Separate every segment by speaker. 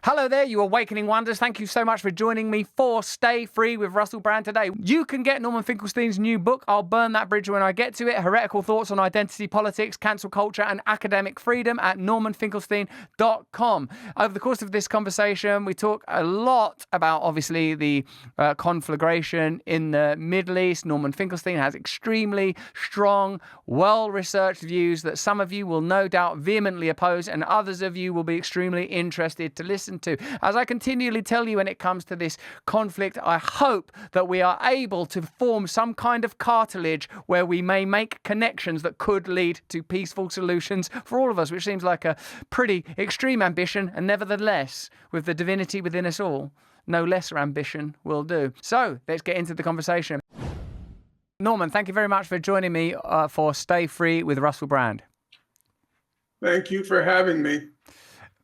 Speaker 1: Hello there, you awakening wonders. Thank you so much for joining me for Stay Free with Russell Brand today. You can get Norman Finkelstein's new book, I'll Burn That Bridge When I Get to It, Heretical Thoughts on Identity, Politics, Cancel Culture and Academic Freedom at normanfinkelstein.com. Over the course of this conversation, we talk a lot about, obviously, the conflagration in the Middle East. Norman Finkelstein has extremely strong, well-researched views that some of you will no doubt vehemently oppose and others of you will be extremely interested to listen to. As I continually tell you when it comes to this conflict, I hope that we are able to form some kind of cartilage where we may make connections that could lead to peaceful solutions for all of us, which seems like a pretty extreme ambition, and nevertheless, with the divinity within us all, no lesser ambition will do. So let's get into the conversation. Norman, thank you very much for joining me for Stay Free with Russell Brand.
Speaker 2: Thank you for having me.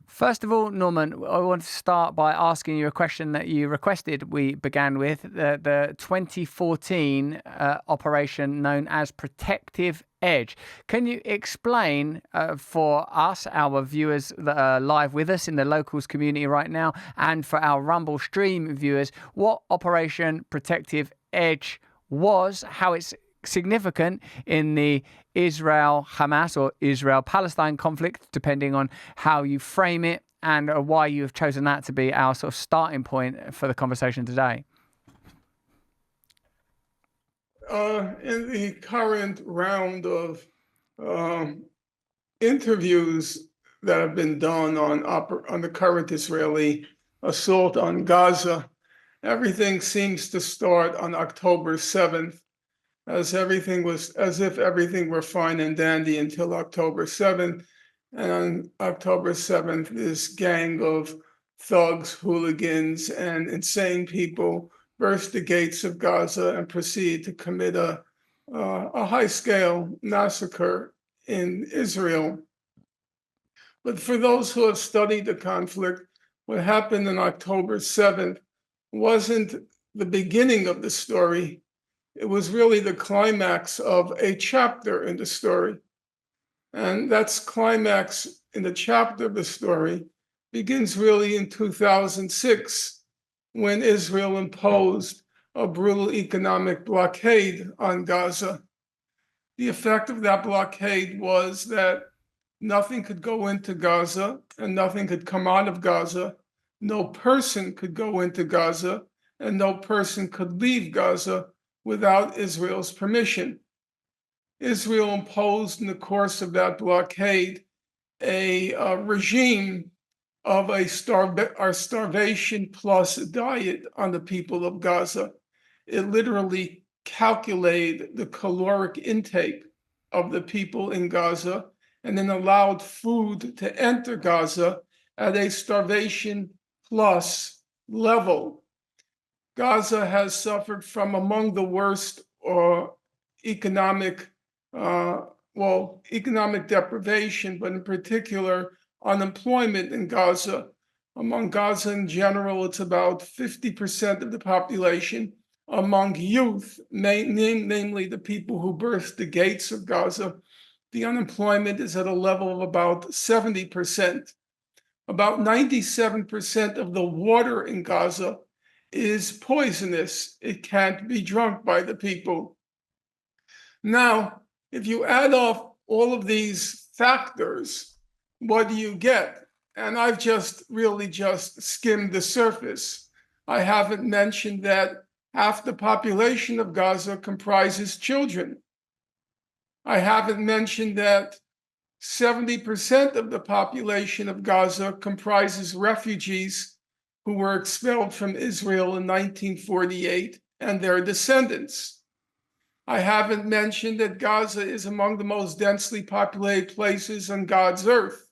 Speaker 1: First of all, Norman, I want to start by asking you a question that you requested we began with, the 2014 operation known as Protective Edge. Can you explain for us, our viewers that are live with us in the locals community right now, and for our Rumble stream viewers, what Operation Protective Edge was, how it's significant in the Israel-Hamas or Israel-Palestine conflict, depending on how you frame it, and why you have chosen that to be our sort of starting point for the conversation today?
Speaker 2: In the current round of interviews that have been done on the current Israeli assault on Gaza, everything seems to start on October 7th. As if everything were fine and dandy until October 7th. And on October 7th, this gang of thugs, hooligans, and insane people burst the gates of Gaza and proceed to commit a high-scale massacre in Israel. But for those who have studied the conflict, what happened on October 7th wasn't the beginning of the story. It was really the climax of a chapter in the story. And that's climax in the chapter of the story begins really in 2006, when Israel imposed a brutal economic blockade on Gaza. The effect of that blockade was that nothing could go into Gaza and nothing could come out of Gaza. No person could go into Gaza and no person could leave Gaza without Israel's permission. Israel imposed in the course of that blockade a regime of a starvation plus diet on the people of Gaza. It literally calculated the caloric intake of the people in Gaza and then allowed food to enter Gaza at a starvation plus level. Gaza has suffered from among the worst economic deprivation, but in particular unemployment in Gaza. Among Gaza in general, it's about 50% of the population. Among youth, namely the people who burst the gates of Gaza, the unemployment is at a level of about 70%. About 97% of the water in Gaza is poisonous. It can't be drunk by the people. Now, if you add off all of these factors, what do you get? And I've just skimmed the surface. I haven't mentioned that half the population of Gaza comprises children. I haven't mentioned that 70% of the population of Gaza comprises refugees who were expelled from Israel in 1948 and their descendants. I haven't mentioned that Gaza is among the most densely populated places on God's earth.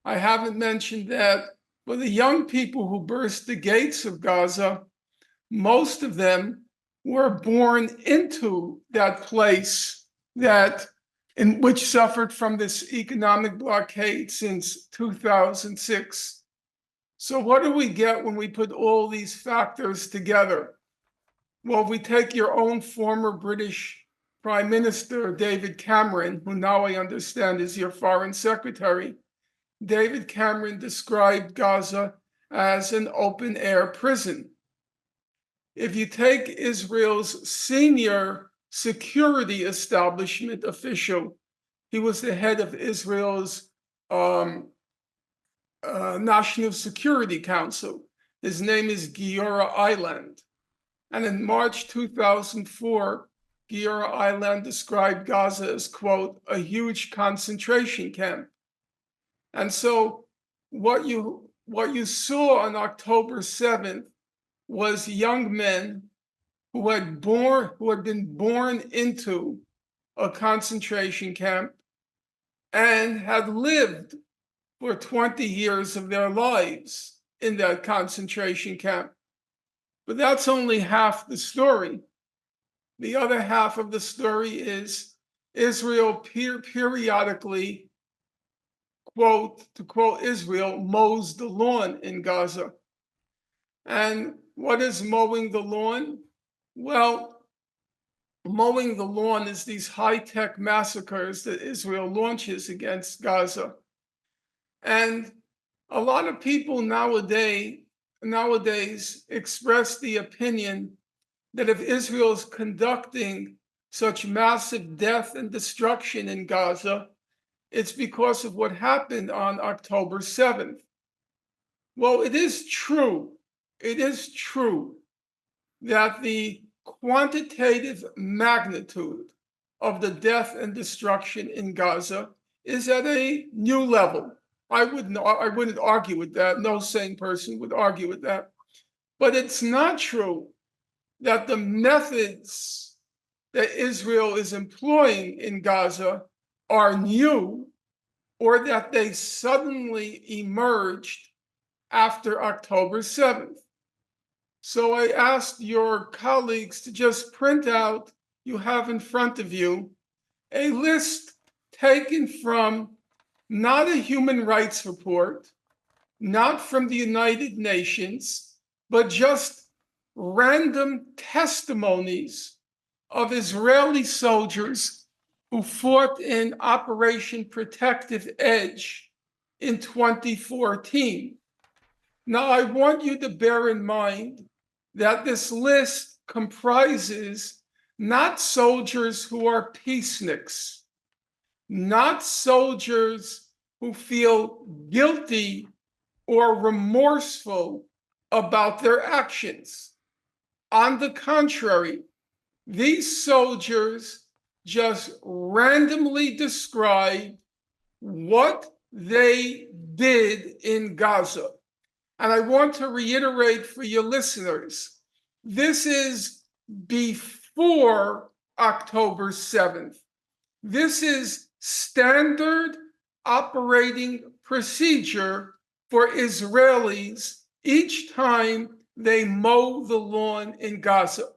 Speaker 2: I haven't mentioned that for the young people who burst the gates of Gaza, most of them were born into that place which suffered from this economic blockade since 2006. So what do we get when we put all these factors together? Well, if we take your own former British Prime Minister, David Cameron, who now I understand is your foreign secretary, David Cameron described Gaza as an open-air prison. If you take Israel's senior security establishment official, he was the head of Israel's National Security Council. His name is Giora Eiland. And in March 2004, Giora Eiland described Gaza as, quote, a huge concentration camp. And so what you saw on October 7th was young men who had been born into a concentration camp and had lived for 20 years of their lives in that concentration camp. But that's only half the story. The other half of the story is Israel periodically, quote, to quote Israel, mows the lawn in Gaza. And what is mowing the lawn? Well, mowing the lawn is these high-tech massacres that Israel launches against Gaza. And a lot of people nowadays express the opinion that if Israel is conducting such massive death and destruction in Gaza, it's because of what happened on October 7th. Well, it is true that the quantitative magnitude of the death and destruction in Gaza is at a new level. I wouldn't argue with that. No sane person would argue with that. But it's not true that the methods that Israel is employing in Gaza are new or that they suddenly emerged after October 7th. So I asked your colleagues to just print out, you have in front of you, a list taken from not a human rights report, not from the United Nations, but just random testimonies of Israeli soldiers who fought in Operation Protective Edge in 2014. Now, I want you to bear in mind that this list comprises not soldiers who are peaceniks, not soldiers who feel guilty or remorseful about their actions. On the contrary, these soldiers just randomly describe what they did in Gaza. And I want to reiterate for your listeners, this is before October 7th. This is standard operating procedure for Israelis each time they mow the lawn in Gaza.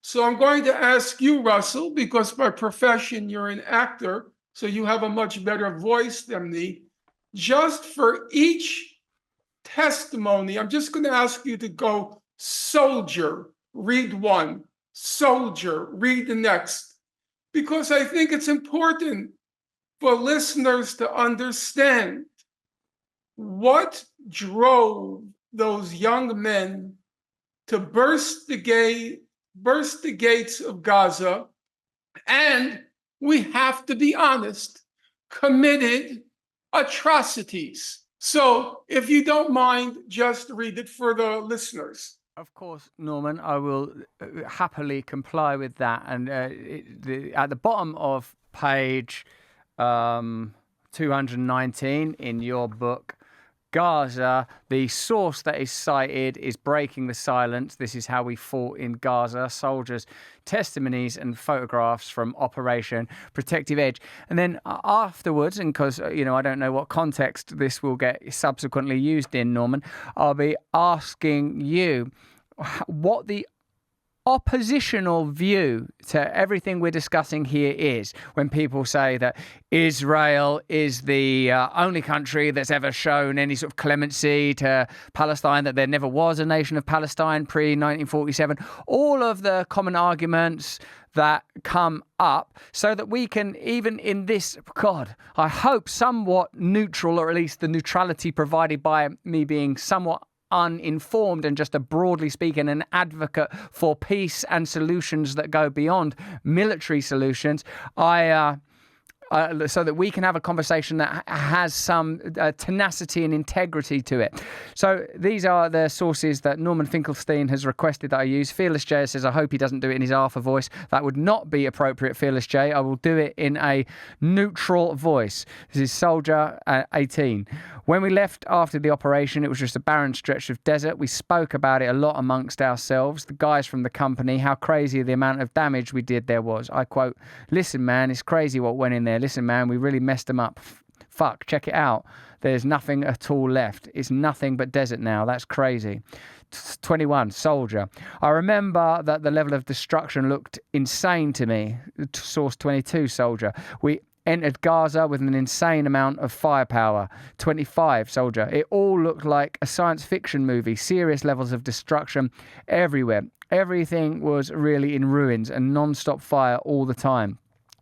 Speaker 2: So I'm going to ask you, Russell, because by profession you're an actor, so you have a much better voice than me. Just for each testimony, I'm just going to ask you to go soldier, read one, soldier, read the next, because I think it's important for listeners to understand what drove those young men to burst the gates of Gaza, and we have to be honest, committed atrocities. So if you don't mind, just read it for the listeners.
Speaker 1: Of course, Norman, I will happily comply with that. And at the bottom of page 219 in your book, Gaza, the source that is cited is Breaking the Silence. This is how we fought in Gaza. Soldiers' testimonies and photographs from Operation Protective Edge. And then afterwards, and because, I don't know what context this will get subsequently used in, Norman, I'll be asking you what the oppositional view to everything we're discussing here is when people say that Israel is the only country that's ever shown any sort of clemency to Palestine, that there never was a nation of Palestine pre-1947. All of the common arguments that come up so that we can, even in this, God, I hope somewhat neutral, or at least the neutrality provided by me being somewhat uninformed and just broadly speaking an advocate for peace and solutions that go beyond military solutions, so that we can have a conversation that has some tenacity and integrity to it. So these are the sources that Norman Finkelstein has requested that I use. Fearless J says, I hope he doesn't do it in his Arthur voice. That would not be appropriate, Fearless J. I will do it in a neutral voice. This is Soldier 18. When we left after the operation, it was just a barren stretch of desert. We spoke about it a lot amongst ourselves, the guys from the company, how crazy the amount of damage we did there was. I quote, listen, man, it's crazy what went in there. Listen, man, we really messed them up. Fuck, check it out. There's nothing at all left. It's nothing but desert now. That's crazy. 21, Soldier. I remember that the level of destruction looked insane to me. Source 22, Soldier. We entered Gaza with an insane amount of firepower. 25, Soldier. It all looked like a science fiction movie. Serious levels of destruction everywhere. Everything was really in ruins and non-stop fire all the time.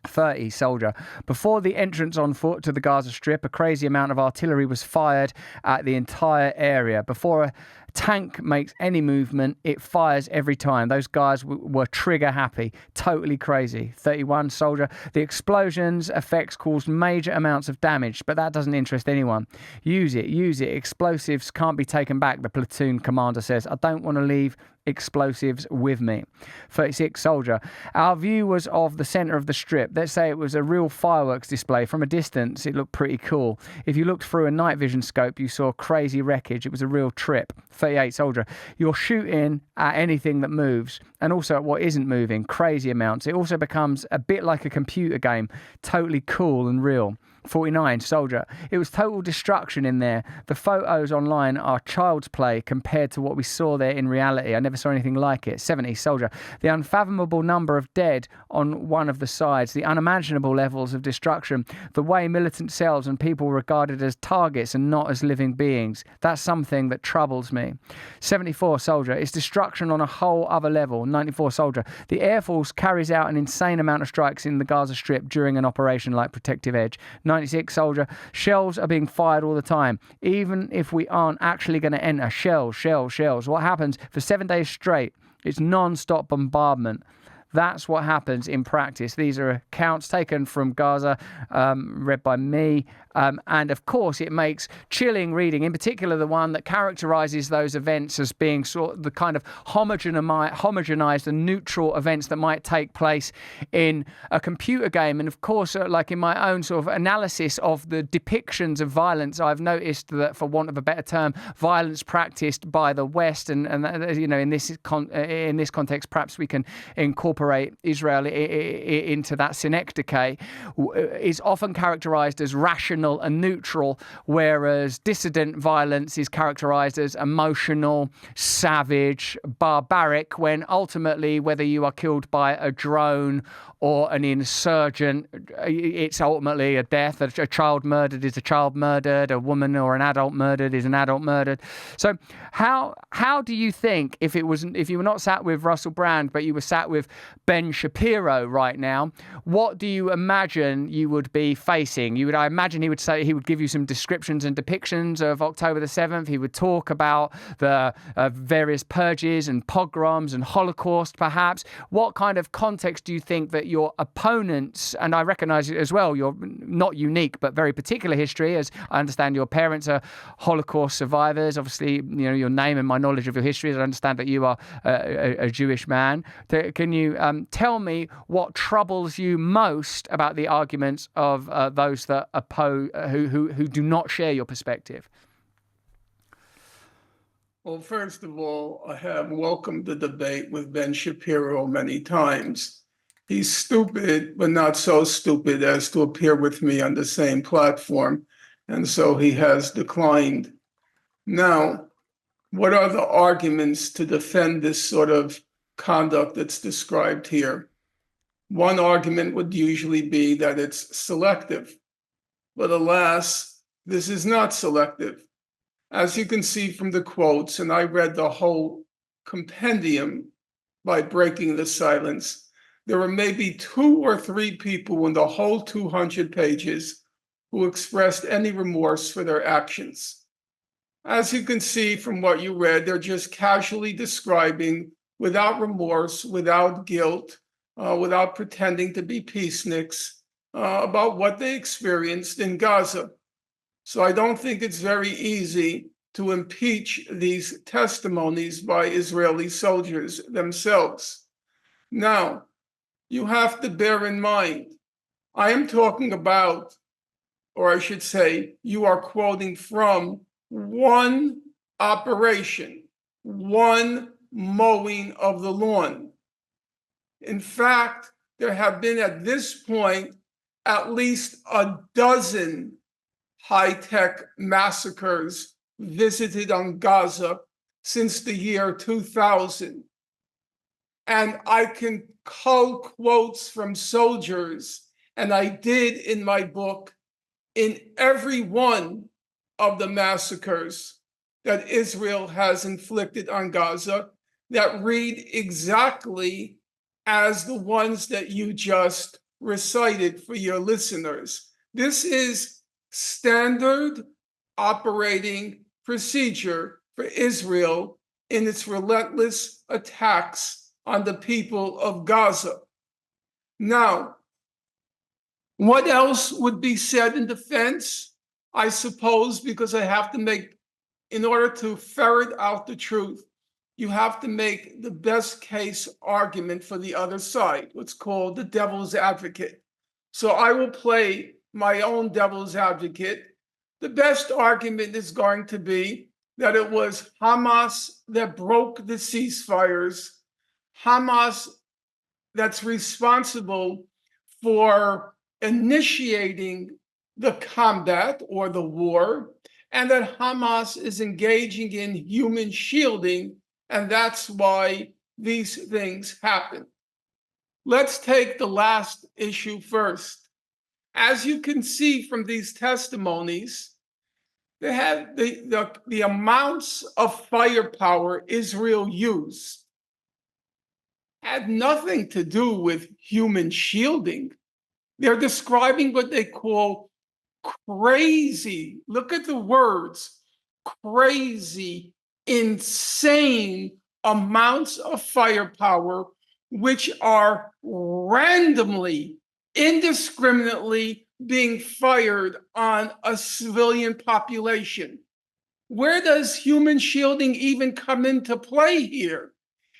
Speaker 1: 30, Soldier. Before the entrance on foot to the Gaza Strip, a crazy amount of artillery was fired at the entire area. Before a tank makes any movement, it fires every time. Those guys were trigger happy. Totally crazy. 31, Soldier. The explosions effects caused major amounts of damage, but that doesn't interest anyone. Use it. Explosives can't be taken back, the platoon commander says. I don't want to leave explosives with me. 36, Soldier. Our view was of the center of the strip. Let's say it was a real fireworks display. From a distance, it looked pretty cool. If you looked through a night vision scope, you saw crazy wreckage. It was a real trip. 38, Soldier. You're shooting at anything that moves and also at what isn't moving. Crazy amounts. It also becomes a bit like a computer game. Totally cool and real. 49, Soldier. It was total destruction in there. The photos online are child's play compared to what we saw there in reality. I never saw anything like it. 70, Soldier. The unfathomable number of dead on one of the sides, the unimaginable levels of destruction, the way militant cells and people were regarded as targets and not as living beings. That's something that troubles me. 74, Soldier. It's destruction on a whole other level. 94, Soldier. The Air Force carries out an insane amount of strikes in the Gaza Strip during an operation like Protective Edge. 96, Soldier. Shells are being fired all the time. Even if we aren't actually going to enter, shells. What happens for 7 days straight? It's non-stop bombardment. That's what happens in practice. These are accounts taken from Gaza, read by me. And of course, it makes chilling reading, in particular the one that characterizes those events as being sort of the kind of homogenized and neutral events that might take place in a computer game. And of course, like in my own sort of analysis of the depictions of violence, I've noticed that, for want of a better term, violence practiced by the West, and you know, in this context, perhaps we can incorporate Israel into that synecdoche, is often characterized as rational and neutral, whereas dissident violence is characterized as emotional, savage, barbaric, when ultimately, whether you are killed by a drone or an insurgent, it's ultimately a death. A child murdered is a child murdered. A woman or an adult murdered is an adult murdered. So how do you think, if you were not sat with Russell Brand, but you were sat with Ben Shapiro right now, what do you imagine you would be facing? I imagine he would give you some descriptions and depictions of October the 7th. He would talk about the various purges and pogroms and Holocaust, perhaps. What kind of context do you think that your opponents, and I recognize as well, you're not unique, but very particular history, as I understand your parents are Holocaust survivors. Obviously, you know, your name and my knowledge of your history, I understand that you are a Jewish man. Can you tell me what troubles you most about the arguments of those that oppose, who do not share your perspective?
Speaker 2: Well, first of all, I have welcomed the debate with Ben Shapiro many times. He's stupid, but not so stupid as to appear with me on the same platform, and so he has declined. Now, what are the arguments to defend this sort of conduct that's described here? One argument would usually be that it's selective, but alas, this is not selective. As you can see from the quotes, and I read the whole compendium by breaking the silence, there were maybe 2 or 3 people in the whole 200 pages who expressed any remorse for their actions. As you can see from what you read, they're just casually describing, without remorse, without guilt, without pretending to be peaceniks, about what they experienced in Gaza. So I don't think it's very easy to impeach these testimonies by Israeli soldiers themselves. Now, you have to bear in mind, I am talking about, or I should say, you are quoting from one operation, one mowing of the lawn. In fact, there have been at this point at least a dozen high-tech massacres visited on Gaza since the year 2000. And I can cull quotes from soldiers, and I did in my book, in every one of the massacres that Israel has inflicted on Gaza that read exactly as the ones that you just recited for your listeners. This is standard operating procedure for Israel in its relentless attacks on the people of Gaza. Now, what else would be said in defense? I suppose because I have to make, in order to ferret out the truth, you have to make the best case argument for the other side, what's called the devil's advocate. So I will play my own devil's advocate. The best argument is going to be that it was Hamas that broke the ceasefires, Hamas that's responsible for initiating the combat or the war, and that Hamas is engaging in human shielding, and that's why these things happen. Let's take the last issue first. As you can see from these testimonies, they have the amounts of firepower Israel used had nothing to do with human shielding. They're describing what they call crazy, look at the words, crazy, insane amounts of firepower, which are randomly, indiscriminately being fired on a civilian population. Where does human shielding even come into play here?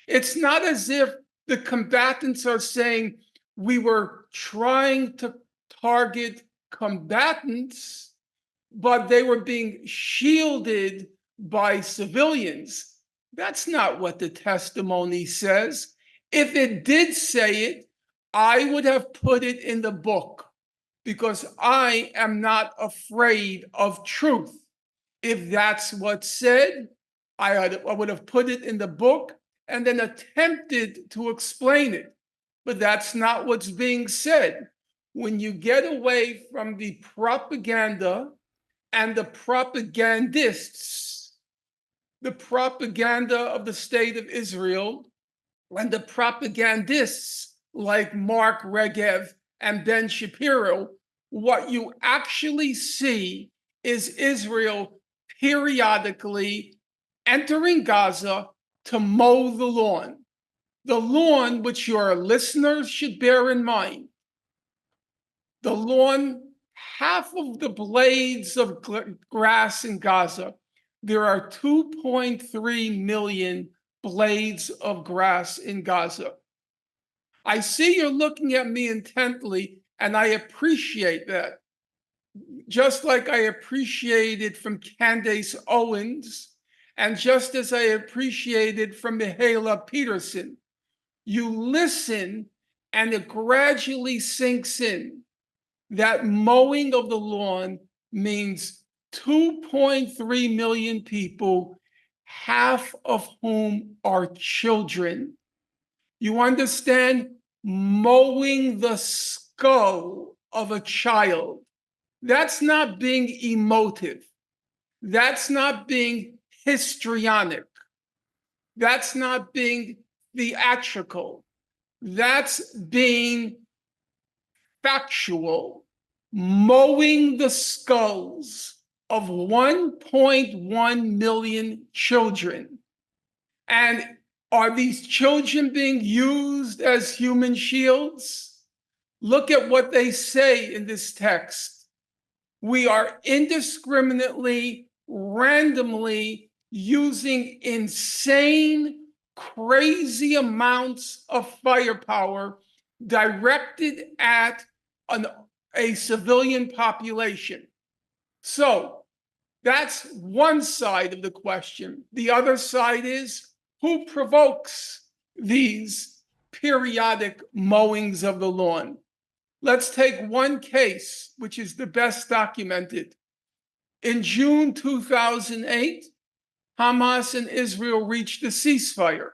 Speaker 2: It's not as if the combatants are saying we were trying to target combatants, but they were being shielded by civilians. That's not what the testimony says. If it did say it, I would have put it in the book because I am not afraid of truth. If that's what's said, I would have put it in the book and then attempted to explain it. But that's not what's being said. When you get away from the propaganda and the propagandists, the propaganda of the state of Israel, and the propagandists like Mark Regev and Ben Shapiro, what you actually see is Israel periodically entering Gaza to mow the lawn. The lawn, which your listeners should bear in mind, the lawn, half of the blades of grass in Gaza, there are 2.3 million blades of grass in Gaza. I see you're looking at me intently, and I appreciate that. Just like I appreciated from Candace Owens, and just as I appreciated from Mihaela Peterson, you listen and it gradually sinks in that mowing of the lawn means 2.3 million people, half of whom are children. You understand? Mowing the skull of a child. That's not being emotive. That's not being histrionic. That's not being theatrical. That's being factual, mowing the skulls of 1.1 million children. And are these children being used as human shields? Look at what they say in this text. We are indiscriminately, randomly using insane, crazy amounts of firepower directed at a civilian population. So that's one side of the question. The other side is, who provokes these periodic mowings of the lawn? Let's take one case, which is the best documented. In June 2008, Hamas and Israel reached a ceasefire.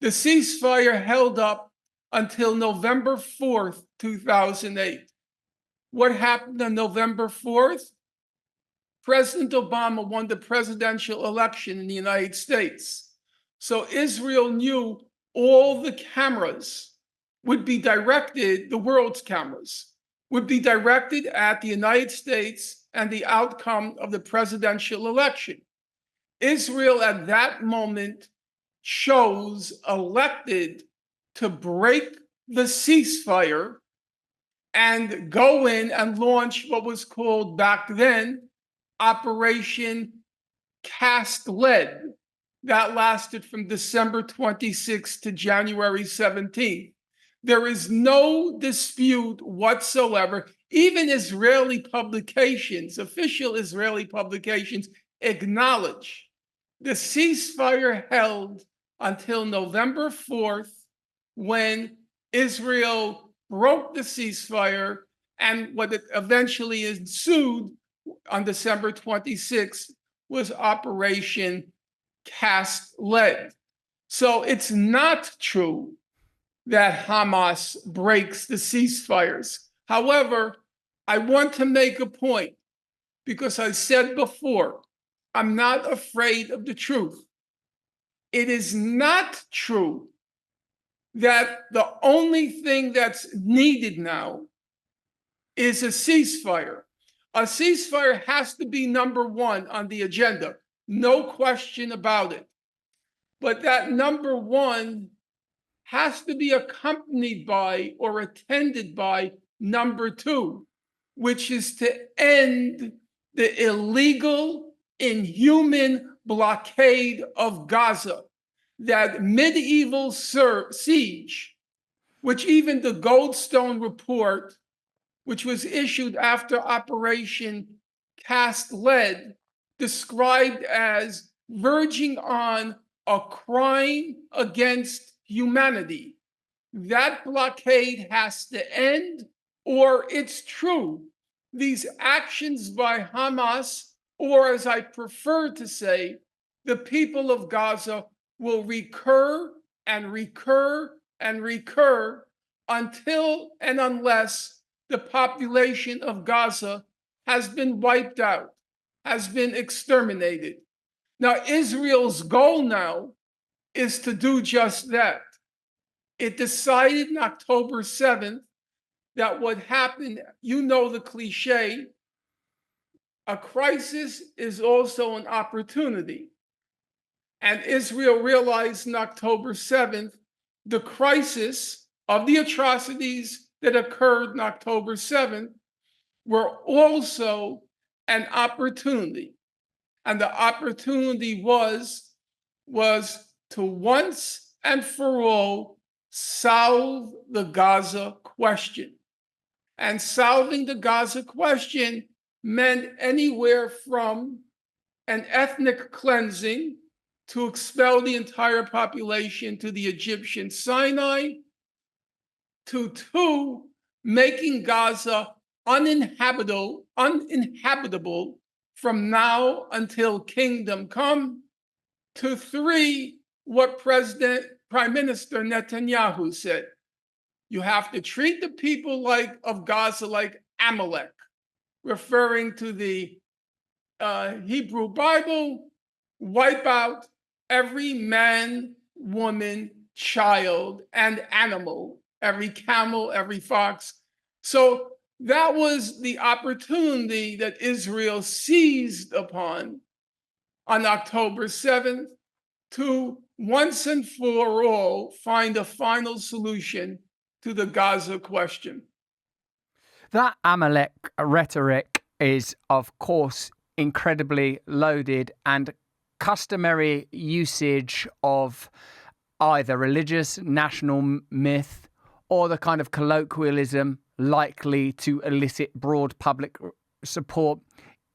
Speaker 2: The ceasefire held up until November 4th, 2008. What happened on November 4th? President Obama won the presidential election in the United States. So Israel knew all the cameras would be directed, the world's cameras, would be directed at the United States and the outcome of the presidential election. Israel at that moment elected to break the ceasefire and go in and launch what was called back then Operation Cast Lead. That lasted from December 26th to January 17th. There is no dispute whatsoever. Even Israeli publications, official Israeli publications, acknowledge the ceasefire held until November 4th, when Israel broke the ceasefire, and what it eventually ensued on December 26th was Operation Cast Lead. So it's not true that Hamas breaks the ceasefires. However, I want to make a point, because I said before, I'm not afraid of the truth. It is not true that the only thing that's needed now is a ceasefire. A ceasefire has to be number one on the agenda, no question about it. But that number one has to be accompanied by or attended by number two, which is to end the illegal, inhuman blockade of Gaza, that medieval siege, which even the Goldstone report, which was issued after Operation Cast Lead, described as verging on a crime against humanity. That blockade has to end, or it's true. These actions by Hamas, or as I prefer to say, the people of Gaza, will recur and recur and recur until and unless the population of Gaza has been wiped out, has been exterminated. Now, Israel's goal now is to do just that. It decided on October 7th that what happened, you know the cliche, a crisis is also an opportunity. And Israel realized on October 7th the crisis of the atrocities that occurred on October 7th were also an opportunity. And the opportunity was to once and for all solve the Gaza question. And solving the Gaza question meant anywhere from an ethnic cleansing to expel the entire population to the Egyptian Sinai, to two, making Gaza uninhabitable from now until kingdom come, to three, what Prime Minister Netanyahu said. You have to treat the people of Gaza like Amalek, referring to the Hebrew Bible, wipe out every man, woman, child, and animal, every camel, every fox. So that was the opportunity that Israel seized upon on October 7th to once and for all find a final solution to the Gaza question.
Speaker 1: That AMAC rhetoric is, of course, incredibly loaded, and customary usage of either religious national myth or the kind of colloquialism likely to elicit broad public support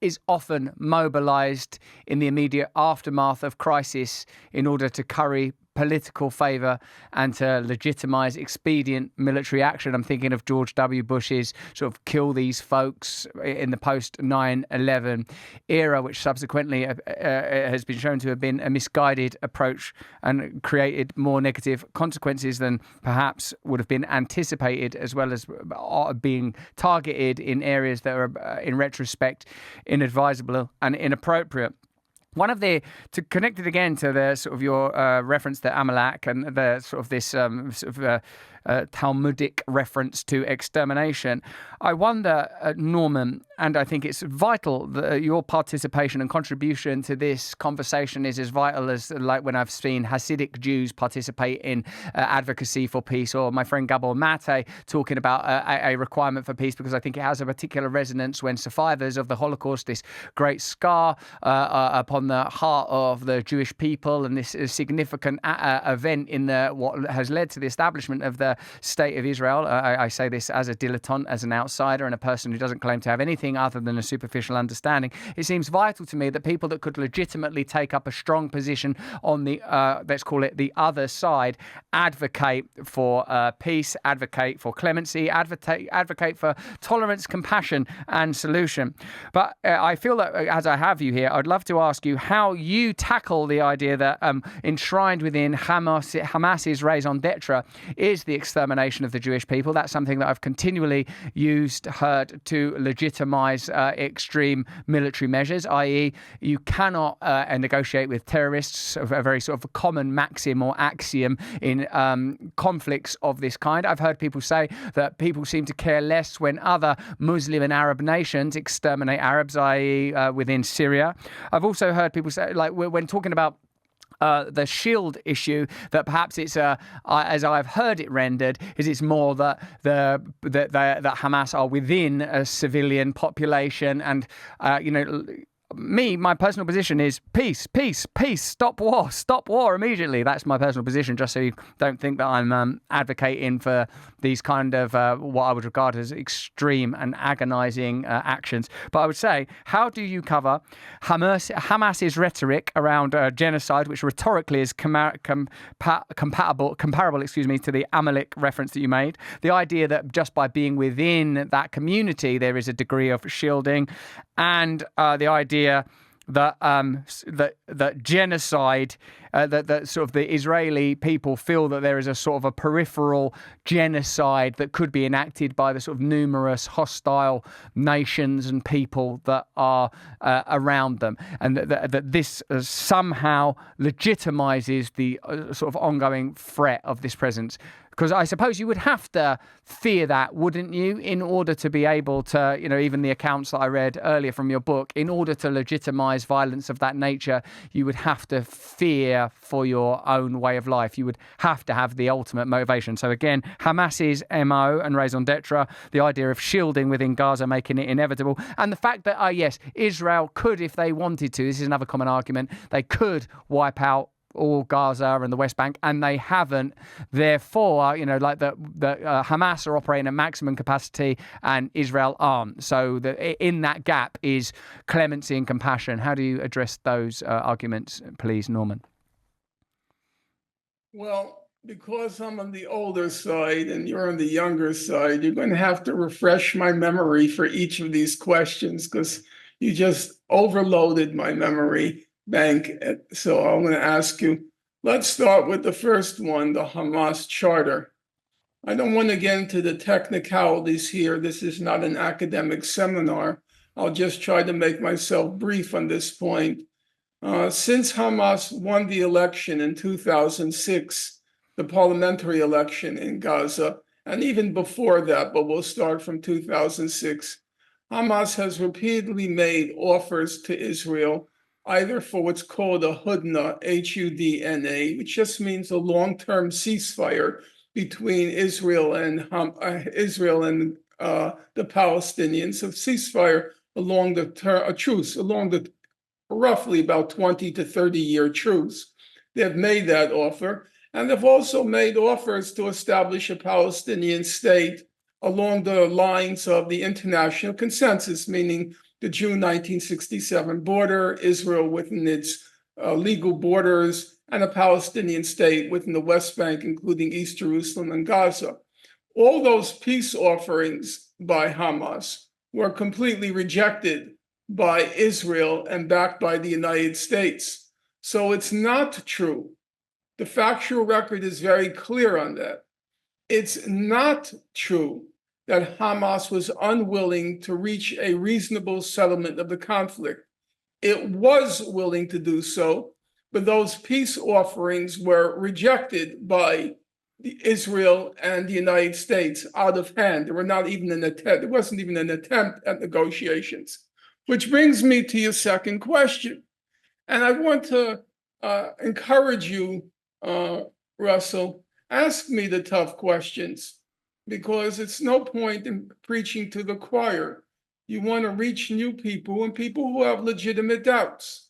Speaker 1: is often mobilized in the immediate aftermath of crisis in order to curry political favor and to legitimize expedient military action. I'm thinking of George W. Bush's sort of kill these folks in the post 9/11 era, which subsequently has been shown to have been a misguided approach and created more negative consequences than perhaps would have been anticipated, as well as being targeted in areas that are, in retrospect, inadvisable and inappropriate. One of the, to connect it again to the sort of your reference to Amalek and the sort of this Talmudic reference to extermination, I wonder, Norman, and I think it's vital that your participation and contribution to this conversation is as vital as like when I've seen Hasidic Jews participate in advocacy for peace, or my friend Gabor Mate talking about a requirement for peace, because I think it has a particular resonance when survivors of the Holocaust, this great scar upon the heart of the Jewish people, and this significant event in what has led to the establishment of the State of Israel. I say this as a dilettante, as an outsider, and a person who doesn't claim to have anything other than a superficial understanding. It seems vital to me that people that could legitimately take up a strong position on the, let's call it the other side, advocate for peace, advocate for clemency, advocate for tolerance, compassion, and solution. But I feel that as I have you here, I'd love to ask you how you tackle the idea that enshrined within Hamas's raison d'etre is the extermination of the Jewish people. That's something that I've continually heard to legitimize extreme military measures, i.e. you cannot negotiate with terrorists, a very sort of common maxim or axiom in conflicts of this kind. I've heard people say that people seem to care less when other Muslim and Arab nations exterminate Arabs, i.e. Within Syria. I've also heard people say, like when talking about the shield issue, that perhaps it's as I've heard it rendered, is it's more that that Hamas are within a civilian population, and my personal position is peace, stop war immediately. That's my personal position, just so you don't think that I'm advocating for these kind of what I would regard as extreme and agonizing actions. But I would say, how do you cover Hamas's rhetoric around genocide, which rhetorically is comparable to the Amalek reference that you made, the idea that just by being within that community there is a degree of shielding, and the idea that that genocide, that sort of the Israeli people feel that there is a sort of a peripheral genocide that could be enacted by the sort of numerous hostile nations and people that are around them, and that this somehow legitimizes the sort of ongoing threat of this presence. Because I suppose you would have to fear that, wouldn't you, in order to be able to, even the accounts that I read earlier from your book, in order to legitimize violence of that nature, you would have to fear for your own way of life. You would have to have the ultimate motivation. So again, Hamas's MO and raison d'etre, the idea of shielding within Gaza, making it inevitable, and the fact that, yes, Israel could, if they wanted to, this is another common argument, they could wipe out all Gaza and the West Bank, and they haven't. Therefore, like the Hamas are operating at maximum capacity and Israel aren't. So in that gap is clemency and compassion. How do you address those arguments, please, Norman?
Speaker 2: Well, because I'm on the older side and you're on the younger side, you're going to have to refresh my memory for each of these questions, because you just overloaded my memory bank. So I'm going to ask you, let's start with the first one, the Hamas Charter. I don't want to get into the technicalities here. This is not an academic seminar. I'll just try to make myself brief on this point. Since Hamas won the election in 2006, the parliamentary election in Gaza, and even before that, but we'll start from 2006, Hamas has repeatedly made offers to Israel, either for what's called a hudna, Hudna, which just means a long-term ceasefire between Israel and the Palestinians, a ceasefire along the a truce along the roughly about 20 to 30-year truce. They've made that offer, and they've also made offers to establish a Palestinian state along the lines of the international consensus, meaning the June 1967 border, Israel within its legal borders, and a Palestinian state within the West Bank, including East Jerusalem and Gaza. All those peace offerings by Hamas were completely rejected by Israel and backed by the United States. So it's not true. The factual record is very clear on that. It's not true that Hamas was unwilling to reach a reasonable settlement of the conflict. It was willing to do so, but those peace offerings were rejected by Israel and the United States out of hand. There wasn't even an attempt at negotiations. Which brings me to your second question. And I want to encourage you, Russell, ask me the tough questions, because it's no point in preaching to the choir. You want to reach new people and people who have legitimate doubts.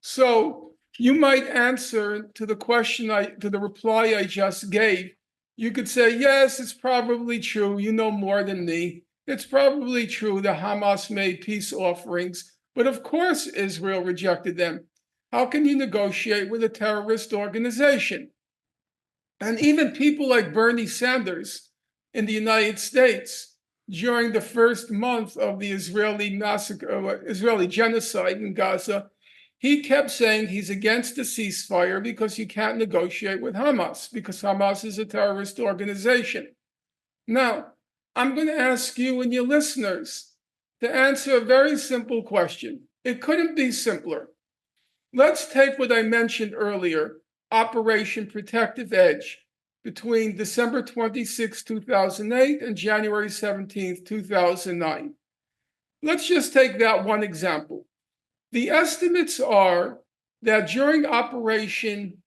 Speaker 2: So you might answer to the question, to the reply I just gave. You could say, yes, it's probably true. You know more than me. It's probably true that Hamas made peace offerings, but of course Israel rejected them. How can you negotiate with a terrorist organization? And even people like Bernie Sanders in the United States, during the first month of the Israeli genocide in Gaza, he kept saying he's against the ceasefire because you can't negotiate with Hamas, because Hamas is a terrorist organization. Now, I'm going to ask you and your listeners to answer a very simple question. It couldn't be simpler. Let's take what I mentioned earlier, Operation Protective Edge, between December 26, 2008 and January 17, 2009. Let's just take that one example. The estimates are that during Operation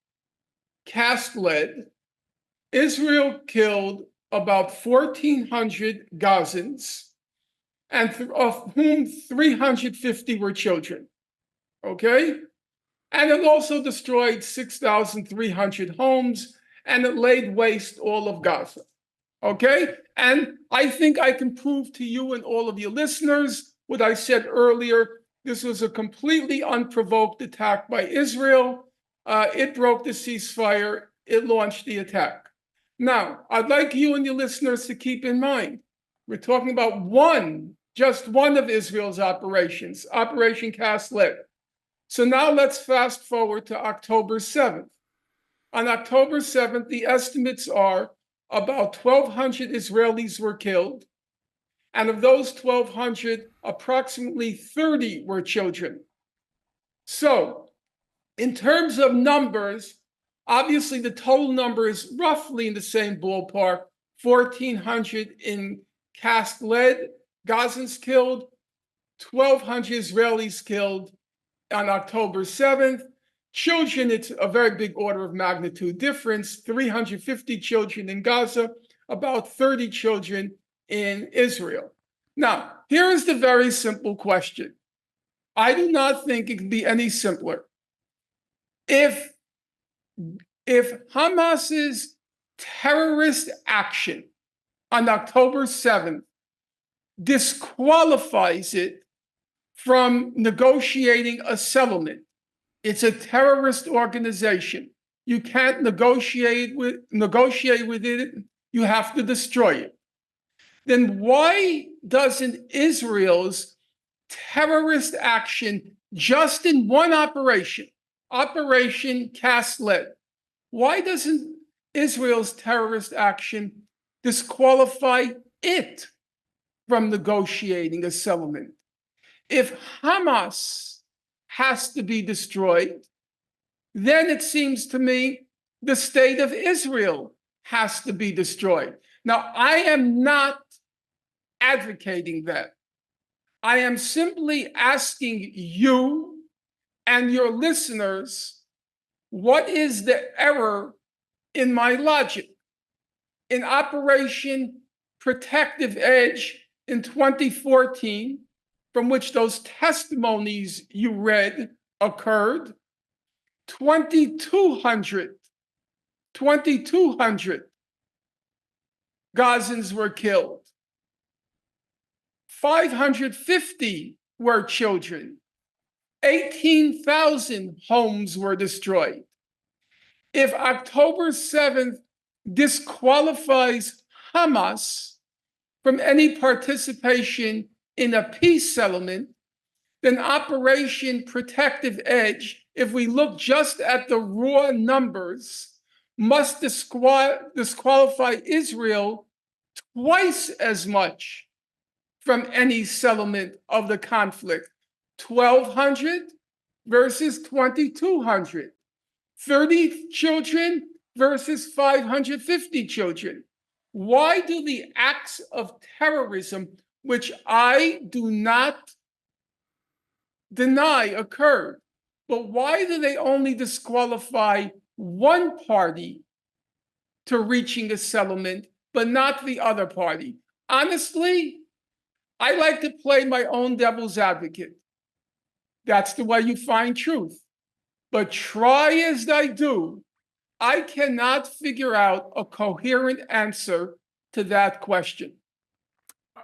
Speaker 2: Cast Lead, Israel killed about 1,400 Gazans, and of whom 350 were children. Okay? And it also destroyed 6,300 homes, and it laid waste all of Gaza. Okay? And I think I can prove to you and all of your listeners what I said earlier. This was a completely unprovoked attack by Israel. It broke the ceasefire. It launched the attack. Now, I'd like you and your listeners to keep in mind, we're talking about just one of Israel's operations, Operation Cast Lead. So now let's fast forward to October 7th. On October 7th, the estimates are about 1,200 Israelis were killed. And of those 1,200, approximately 30 were children. So, in terms of numbers, obviously the total number is roughly in the same ballpark, 1,400 in cast lead, Gazans killed, 1,200 Israelis killed on October 7th. Children, it's a very big order of magnitude difference, 350 children in Gaza, about 30 children in Israel. Now, here is the very simple question. I do not think it can be any simpler. If Hamas's terrorist action on October 7th disqualifies it from negotiating a settlement, it's a terrorist organization. You can't negotiate with it. You have to destroy it. Then why doesn't Israel's terrorist action just in one operation, Operation Cast Lead, why doesn't Israel's terrorist action disqualify it from negotiating a settlement? If Hamas has to be destroyed, then it seems to me the state of Israel has to be destroyed. Now, I am not advocating that. I am simply asking you and your listeners, what is the error in my logic? In Operation Protective Edge in 2014, from which those testimonies you read occurred, 2,200 Gazans were killed. 550 were children. 18,000 homes were destroyed. If October 7th disqualifies Hamas from any participation in a peace settlement, then Operation Protective Edge, if we look just at the raw numbers, must disqualify Israel twice as much from any settlement of the conflict. 1,200 versus 2,200. 30 children versus 550 children. Why do the acts of terrorism, which I do not deny occurred, but why do they only disqualify one party to reaching a settlement, but not the other party? Honestly, I like to play my own devil's advocate. That's the way you find truth. But try as I do, I cannot figure out a coherent answer to that question.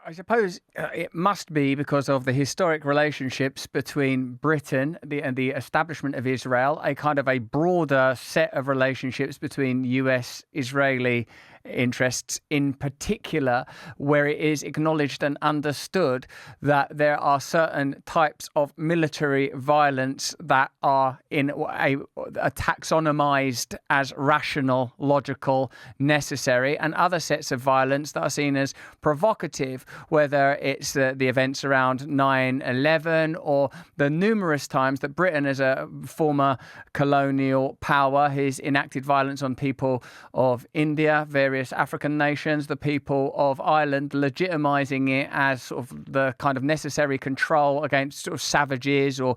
Speaker 1: I suppose it must be because of the historic relationships between Britain and the establishment of Israel, a kind of a broader set of relationships between US-Israeli interests in particular, where it is acknowledged and understood that there are certain types of military violence that are in a taxonomized as rational, logical, necessary, and other sets of violence that are seen as provocative, whether it's the events around 9/11 or the numerous times that Britain, as a former colonial power, has enacted violence on people of India, various African nations, the people of Ireland, legitimizing it as sort of the kind of necessary control against sort of savages or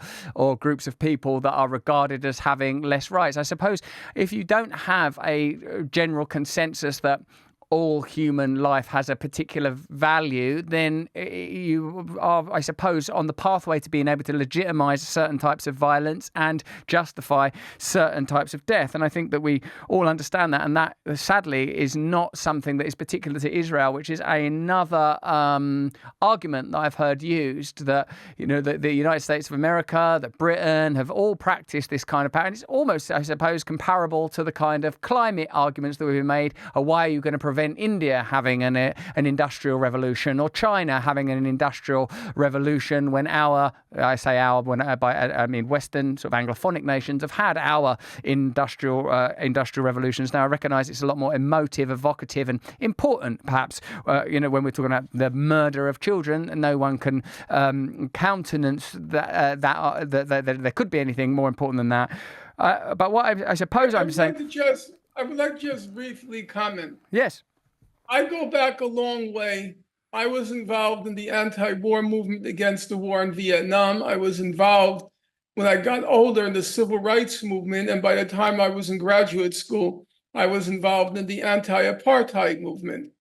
Speaker 1: groups of people that are regarded as having less rights. I suppose if you don't have a general consensus that all human life has a particular value, then you are, I suppose, on the pathway to being able to legitimize certain types of violence and justify certain types of death. And I think that we all understand that. And that, sadly, is not something that is particular to Israel, which is another argument that I've heard used, that, you know, the United States of America, that Britain have all practiced this kind of power. And it's almost, I suppose, comparable to the kind of climate arguments that we've made. Why are you going to prevent India having an industrial revolution, or China having an industrial revolution, when I mean Western sort of Anglophonic nations have had our industrial revolutions. Now I recognise it's a lot more emotive, evocative, and important, perhaps. When we're talking about the murder of children, no one can countenance that there could be anything more important than that. But what I suppose I'm saying,
Speaker 2: I would like to just briefly comment.
Speaker 1: Yes.
Speaker 2: I go back a long way. I was involved in the anti-war movement against the war in Vietnam. I was involved when I got older in the civil rights movement. And by the time I was in graduate school, I was involved in the anti-apartheid movement.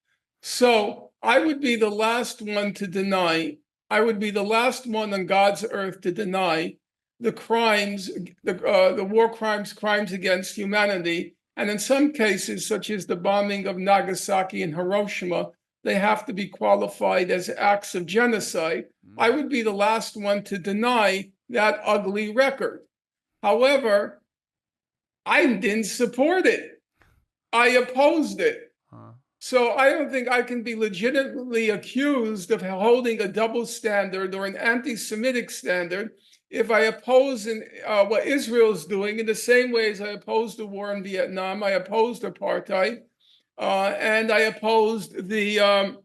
Speaker 2: So I would be the last one to deny, I would be the last one on God's earth to deny the crimes, the war crimes against humanity. And in some cases, such as the bombing of Nagasaki and Hiroshima, they have to be qualified as acts of genocide. I would be the last one to deny that ugly record. However, I didn't support it. I opposed it. So I don't think I can be legitimately accused of holding a double standard or an anti-Semitic standard if I oppose what Israel's doing in the same way as I opposed the war in Vietnam. I opposed apartheid, and I opposed the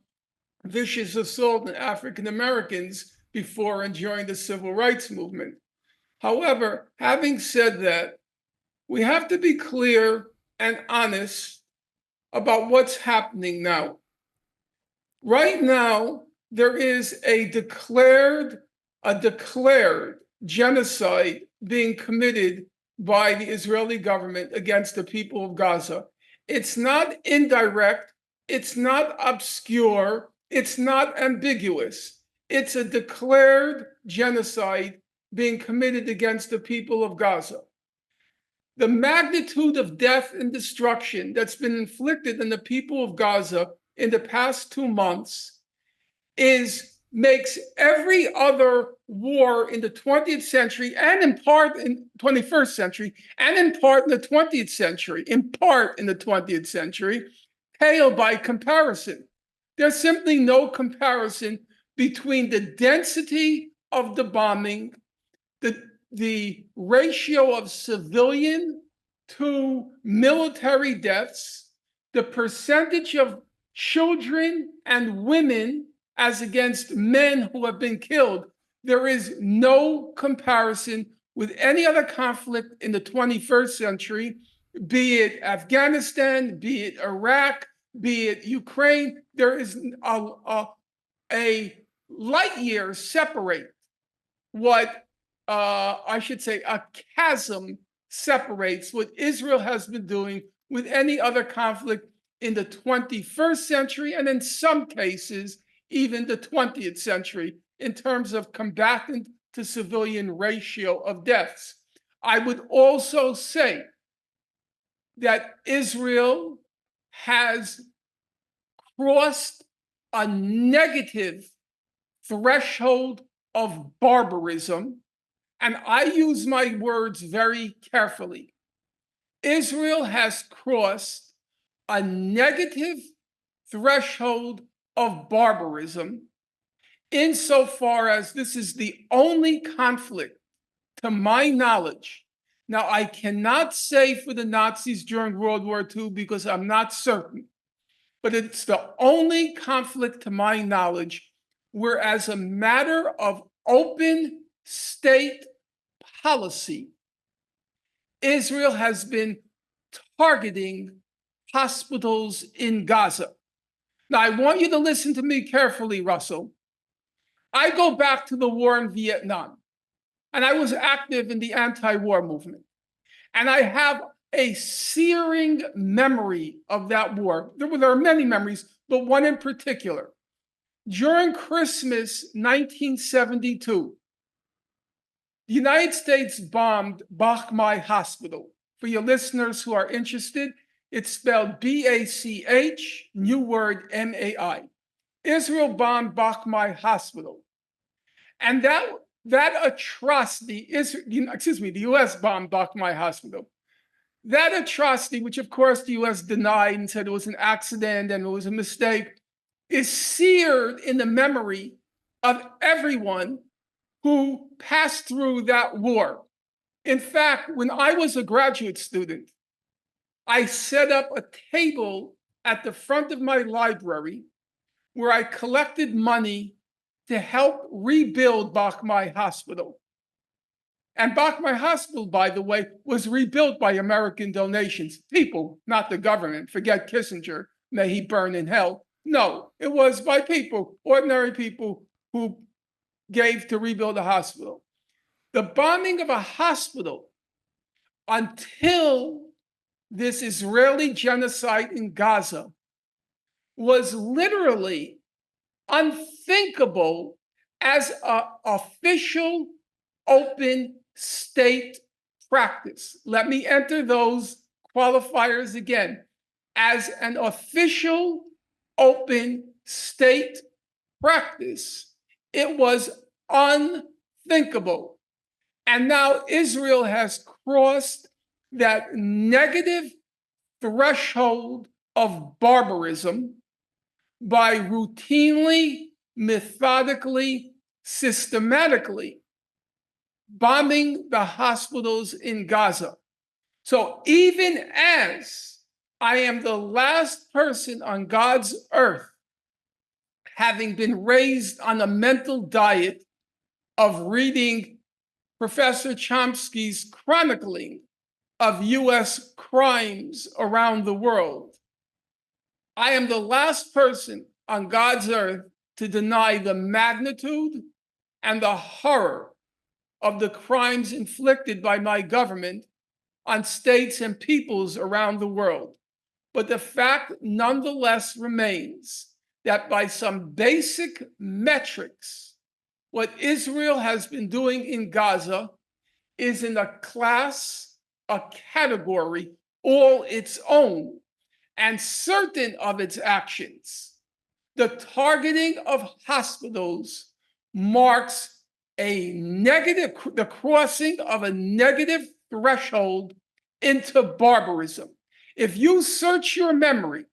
Speaker 2: vicious assault on African Americans before and during the civil rights movement. However, having said that, we have to be clear and honest about what's happening now. Right now, there is a declared genocide being committed by the Israeli government against the people of Gaza. It's not indirect, it's not obscure, it's not ambiguous. It's a declared genocide being committed against the people of Gaza. The magnitude of death and destruction that's been inflicted on the people of Gaza in the past 2 months makes every other war in the 20th century, and in part in 21st century, and in part in the 20th century, pale by comparison. There's simply no comparison between the density of the bombing, the ratio of civilian to military deaths, the percentage of children and women as against men who have been killed. There is no comparison with any other conflict in the 21st century, be it Afghanistan, be it Iraq, be it Ukraine. There is a light year separate what I should say a chasm separates what Israel has been doing with any other conflict in the 21st century, and in some cases, even the 20th century, in terms of combatant to civilian ratio of deaths. I would also say that Israel has crossed a negative threshold of barbarism, and I use my words very carefully. Israel has crossed a negative threshold of barbarism insofar as this is the only conflict, to my knowledge. Now, I cannot say for the Nazis during World War II because I'm not certain, but it's the only conflict, to my knowledge, where as a matter of open state policy, Israel has been targeting hospitals in Gaza. Now, I want you to listen to me carefully, Russell. I go back to the war in Vietnam, and I was active in the anti-war movement. And I have a searing memory of that war. There are many memories, but one in particular. During Christmas 1972, the United States bombed Bach Mai Hospital. For your listeners who are interested, it's spelled B-A-C-H, new word M-A-I. Israel bombed Bach Mai Hospital. And that atrocity, the U.S. bombed Bach Mai Hospital. That atrocity, which of course the U.S. denied and said it was an accident and it was a mistake, is seared in the memory of everyone who passed through that war. In fact, when I was a graduate student, I set up a table at the front of my library where I collected money to help rebuild Bach Mai Hospital. And Bach Mai Hospital, by the way, was rebuilt by American donations. People, not the government. Forget Kissinger, may he burn in hell. No, it was by people, ordinary people who gave to rebuild a hospital. The bombing of a hospital until this Israeli genocide in Gaza was literally unthinkable as an official open state practice. Let me enter those qualifiers again. As an official open state practice, it was unthinkable. And now Israel has crossed that negative threshold of barbarism by routinely, methodically, systematically bombing the hospitals in Gaza. So even as I am the last person on God's earth having been raised on a mental diet of reading Professor Chomsky's chronicling of US crimes around the world. I am the last person on God's earth to deny the magnitude and the horror of the crimes inflicted by my government on states and peoples around the world. But the fact nonetheless remains that by some basic metrics, what Israel has been doing in Gaza is in a class, a category all its own, and certain of its actions, the targeting of hospitals marks the crossing of a negative threshold into barbarism. If you search your memory,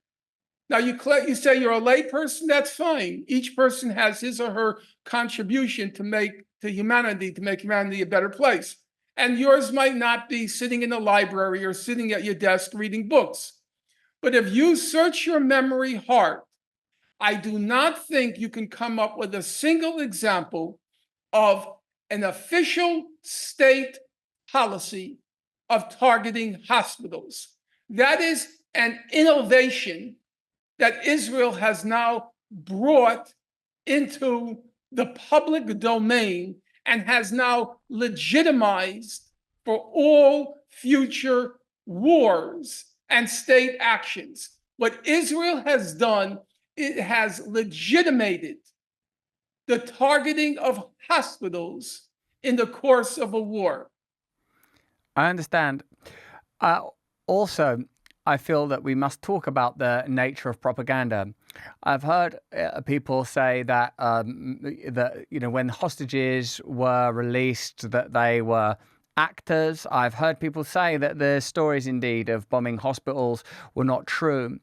Speaker 2: now you say you're a lay person, that's fine. Each person has his or her contribution to make humanity a better place. And yours might not be sitting in a library or sitting at your desk reading books. But if you search your memory hard, I do not think you can come up with a single example of an official state policy of targeting hospitals. That is an innovation that Israel has now brought into the public domain and has now legitimized for all future wars and state actions. What Israel has done, it has legitimated the targeting of hospitals in the course of a war.
Speaker 1: I understand. Also, I feel that we must talk about the nature of propaganda. I've heard people say that when hostages were released, that they were actors. I've heard people say that the stories, indeed, of bombing hospitals were not true.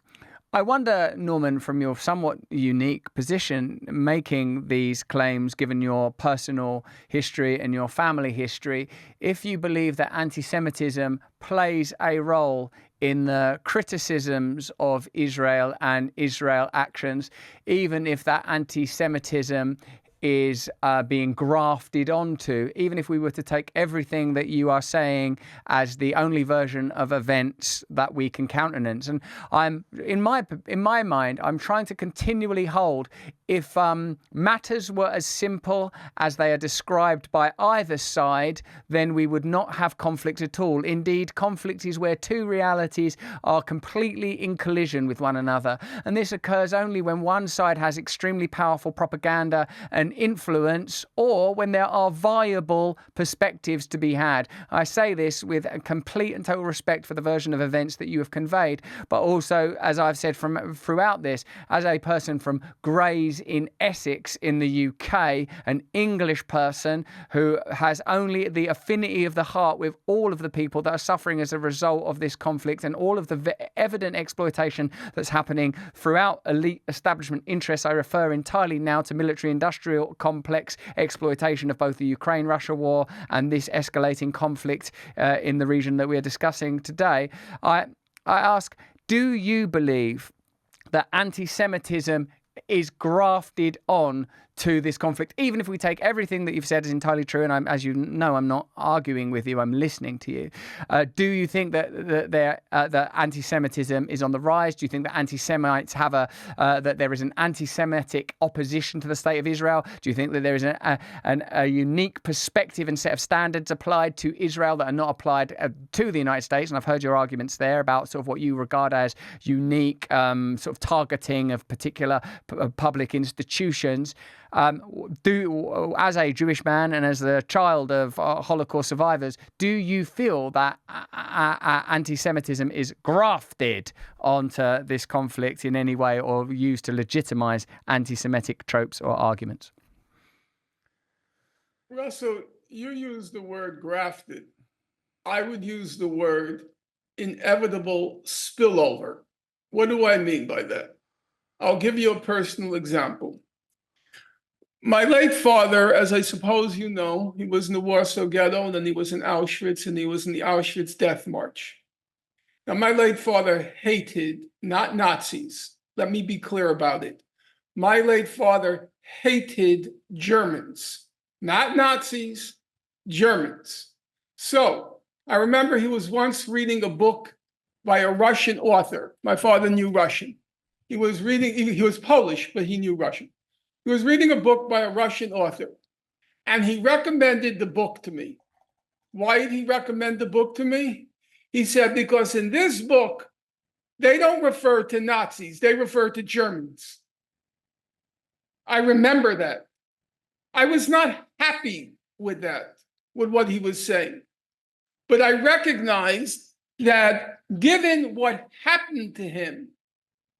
Speaker 1: I wonder, Norman, from your somewhat unique position making these claims, given your personal history and your family history, if you believe that anti-Semitism plays a role in the criticisms of Israel and Israel actions, even if that anti-Semitism is being grafted onto, even if we were to take everything that you are saying as the only version of events that we can countenance. And I'm in my mind, I'm trying to continually hold, if matters were as simple as they are described by either side, then we would not have conflict at all. Indeed, conflict is where two realities are completely in collision with one another. And this occurs only when one side has extremely powerful propaganda and influence, or when there are viable perspectives to be had. I say this with a complete and total respect for the version of events that you have conveyed, but also, as I've said throughout this, as a person from Grays in Essex in the UK, an English person who has only the affinity of the heart with all of the people that are suffering as a result of this conflict and all of the evident exploitation that's happening throughout elite establishment interests. I refer entirely now to military-industrial complex exploitation of both the Ukraine-Russia war and this escalating conflict in the region that we are discussing today. I ask, do you believe that anti-Semitism is grafted on to this conflict, even if we take everything that you've said is entirely true, and as you know, I'm not arguing with you, I'm listening to you. Do you think that anti-Semitism is on the rise? Do you think that anti-Semites have that there is an anti-Semitic opposition to the state of Israel? Do you think that there is a unique perspective and set of standards applied to Israel that are not applied to the United States? And I've heard your arguments there about sort of what you regard as unique sort of targeting of particular public institutions. As a Jewish man and as the child of Holocaust survivors, do you feel that anti-Semitism is grafted onto this conflict in any way or used to legitimize anti-Semitic tropes or arguments?
Speaker 2: Russell, you use the word grafted. I would use the word inevitable spillover. What do I mean by that? I'll give you a personal example. My late father, as I suppose you know, he was in the Warsaw Ghetto, and then he was in Auschwitz, and he was in the Auschwitz Death March. Now, my late father hated not Nazis. Let me be clear about it. My late father hated Germans, not Nazis, Germans. So I remember he was once reading a book by a Russian author. My father knew Russian. He was Polish, but he knew Russian. He was reading a book by a Russian author, and he recommended the book to me. Why did he recommend the book to me? He said, because in this book, they don't refer to Nazis, they refer to Germans. I remember that. I was not happy with that, with what he was saying. But I recognized that given what happened to him,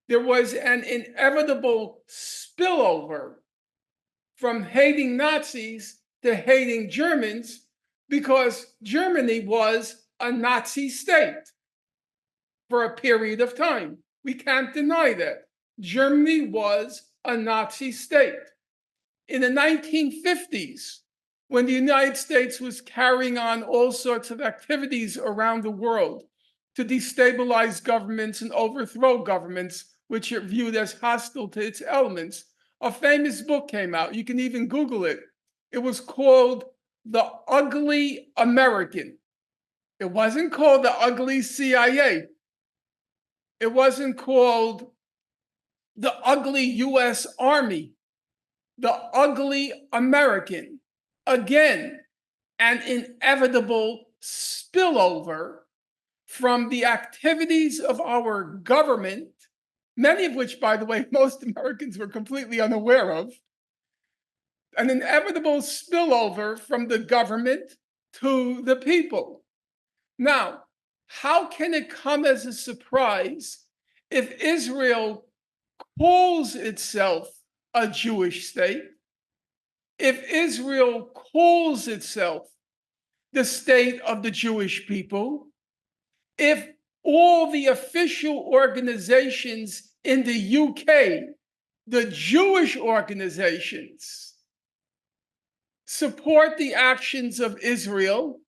Speaker 2: there was an inevitable spillover from hating Nazis to hating Germans, because Germany was a Nazi state for a period of time. We can't deny that. Germany was a Nazi state. In the 1950s, when the United States was carrying on all sorts of activities around the world to destabilize governments and overthrow governments which are viewed as hostile to its elements, a famous book came out. You can even Google it. It was called The Ugly American. It wasn't called The Ugly CIA. It wasn't called The Ugly US Army. The Ugly American. Again, an inevitable spillover from the activities of our government, many of which, by the way, most Americans were completely unaware of, an inevitable spillover from the government to the people. Now, how can it come as a surprise if Israel calls itself a Jewish state, if Israel calls itself the state of the Jewish people, if all the official organizations in the UK, the Jewish organizations, support the actions of Israel?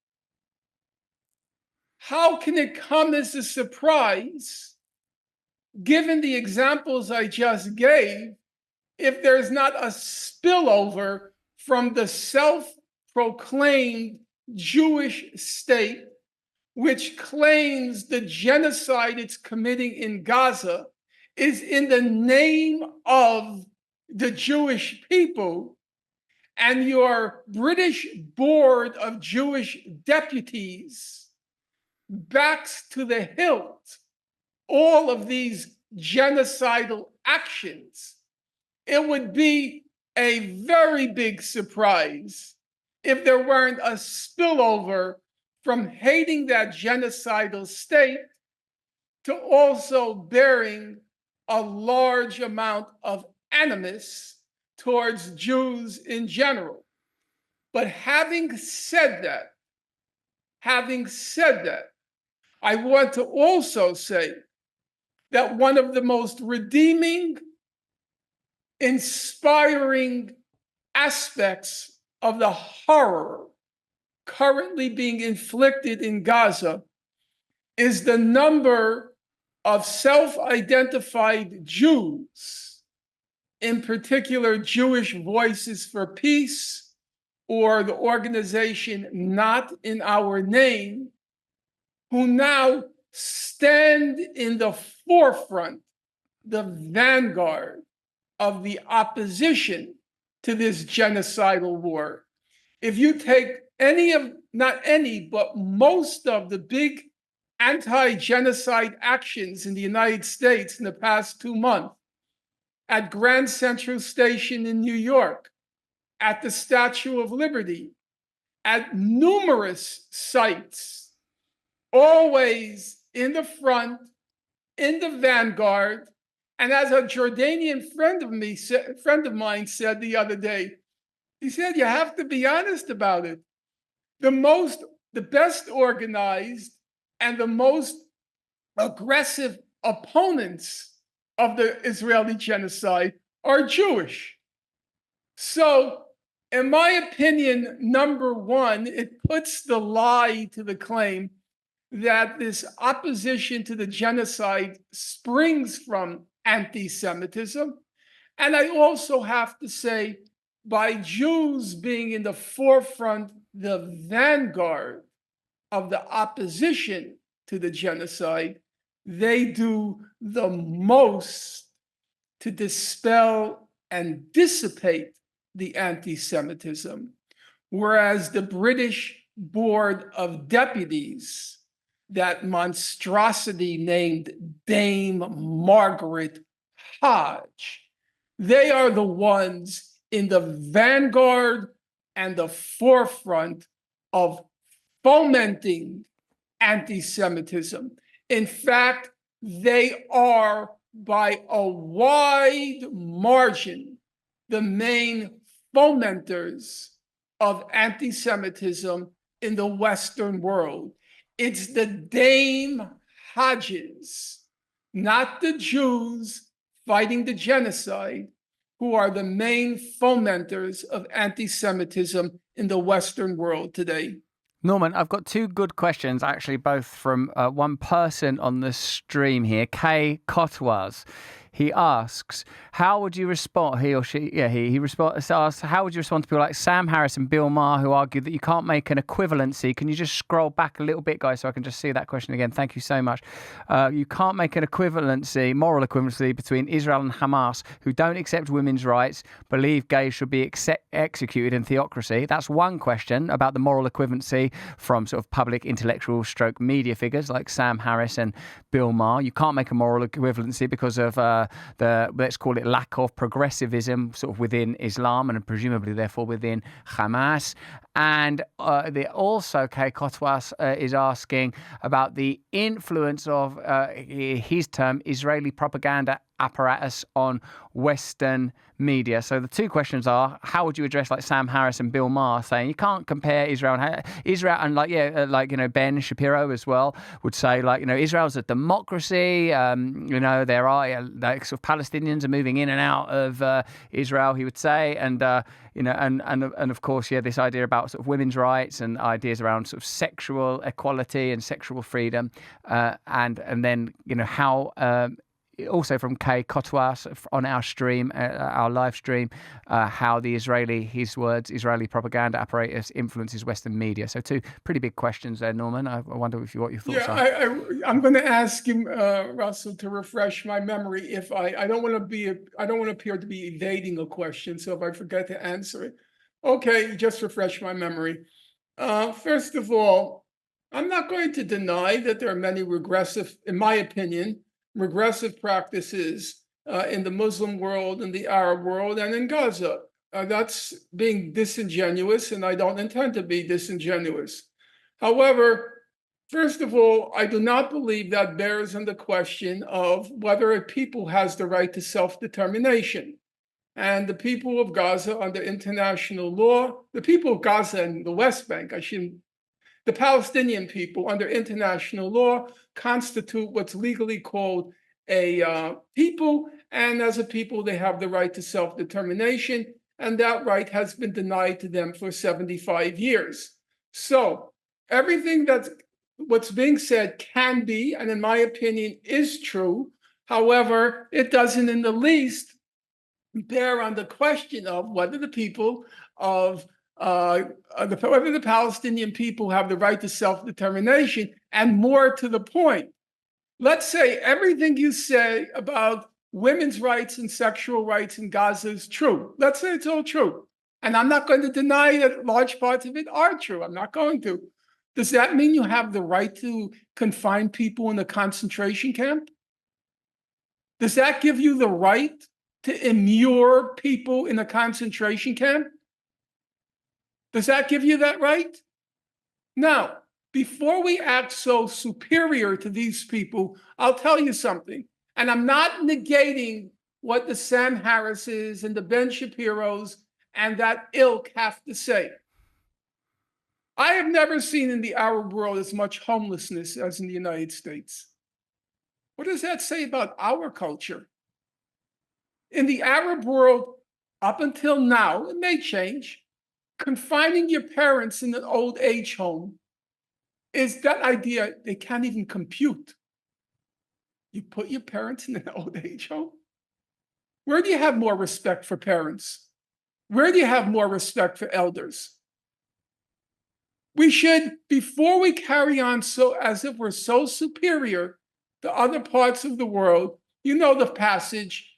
Speaker 2: How can it come as a surprise, given the examples I just gave, if there's not a spillover from the self-proclaimed Jewish state, which claims the genocide it's committing in Gaza is in the name of the Jewish people, and your British Board of Jewish Deputies backs to the hilt all of these genocidal actions? It would be a very big surprise if there weren't a spillover from hating that genocidal state to also bearing a large amount of animus towards Jews in general. But having said that, I want to also say that one of the most redeeming, inspiring aspects of the horror currently being inflicted in Gaza is the number of self-identified Jews, in particular Jewish Voices for Peace, or the organization Not in Our Name, who now stand in the forefront, the vanguard of the opposition to this genocidal war. If you take not any, but most of the big anti-genocide actions in the United States in the past 2 months, at Grand Central Station in New York, at the Statue of Liberty, at numerous sites, always in the front, in the vanguard. And as a Jordanian friend of mine said the other day, he said, you have to be honest about it. The best organized and the most aggressive opponents of the Israeli genocide are Jewish. So, in my opinion, number one, it puts the lie to the claim that this opposition to the genocide springs from anti-Semitism. And I also have to say, by Jews being in the forefront, the vanguard of the opposition to the genocide, they do the most to dispel and dissipate the anti-Semitism, whereas the British Board of Deputies, that monstrosity named Dame Margaret Hodge, they are the ones in the vanguard and the forefront of fomenting anti-Semitism. In fact, they are by a wide margin the main fomenters of anti-Semitism in the Western world. It's the Dame Hodges, not the Jews fighting the genocide, who are the main fomenters of anti-Semitism in the Western world today.
Speaker 1: Norman, I've got two good questions, actually, both from one person on the stream here, Kay Cotwas. He asks, how would you respond, he or she, yeah, he asks, how would you respond to people like Sam Harris and Bill Maher, who argue that you can't make an equivalency? Can you just scroll back a little bit, guys, so I can just see that question again? Thank you so much. You can't make an equivalency, moral equivalency, between Israel and Hamas, who don't accept women's rights, believe gays should be executed in theocracy. That's one question about the moral equivalency from sort of public intellectual stroke media figures like Sam Harris and Bill Maher. You can't make a moral equivalency because of the, let's call it, lack of progressivism sort of within Islam and presumably therefore within Hamas. And also, Kay Kotwas is asking about the influence of his term, Israeli propaganda apparatus on Western media. So the two questions are, how would you address like Sam Harris and Bill Maher saying you can't compare Israel and like Ben Shapiro as well would say, like, Israel's a democracy, there are like sort of Palestinians are moving in and out of Israel, he would say, and of course, this idea about sort of women's rights and ideas around sort of sexual equality and sexual freedom, and then how also from Kay Kotwas on our stream, our live stream, how the Israeli propaganda apparatus influences Western media. So two pretty big questions there, Norman. I wonder what your thoughts are.
Speaker 2: I'm going to ask him, Russell, to refresh my memory. If I don't want to appear to be evading a question. So if I forget to answer it, okay, just refresh my memory. First of all, I'm not going to deny that there are many in my opinion, regressive practices in the Muslim world, in the Arab world, and in Gaza. That's being disingenuous, and I don't intend to be disingenuous. However, first of all, I do not believe that bears on the question of whether a people has the right to self-determination. And the people of Gaza under international law, the people of Gaza and the West Bank, the Palestinian people under international law constitute what's legally called a people, and as a people, they have the right to self-determination, and that right has been denied to them for 75 years. So everything what's being said can be, and in my opinion, is true. However, it doesn't in the least bear on the question of whether the people of whether the Palestinian people have the right to self-determination, and more to the point, let's say everything you say about women's rights and sexual rights in Gaza is true. Let's say it's all true. And I'm not going to deny that large parts of it are true. I'm not going to. Does that mean you have the right to confine people in a concentration camp? Does that give you the right to immure people in a concentration camp? Does that give you that right? Now, before we act so superior to these people, I'll tell you something. And I'm not negating what the Sam Harrises and the Ben Shapiros and that ilk have to say. I have never seen in the Arab world as much homelessness as in the United States. What does that say about our culture? In the Arab world, up until now, it may change, confining your parents in an old age home is that idea they can't even compute. You put your parents in an old age home? Where do you have more respect for parents? Where do you have more respect for elders? We should, before we carry on so as if we're so superior, the other parts of the world, you know the passage,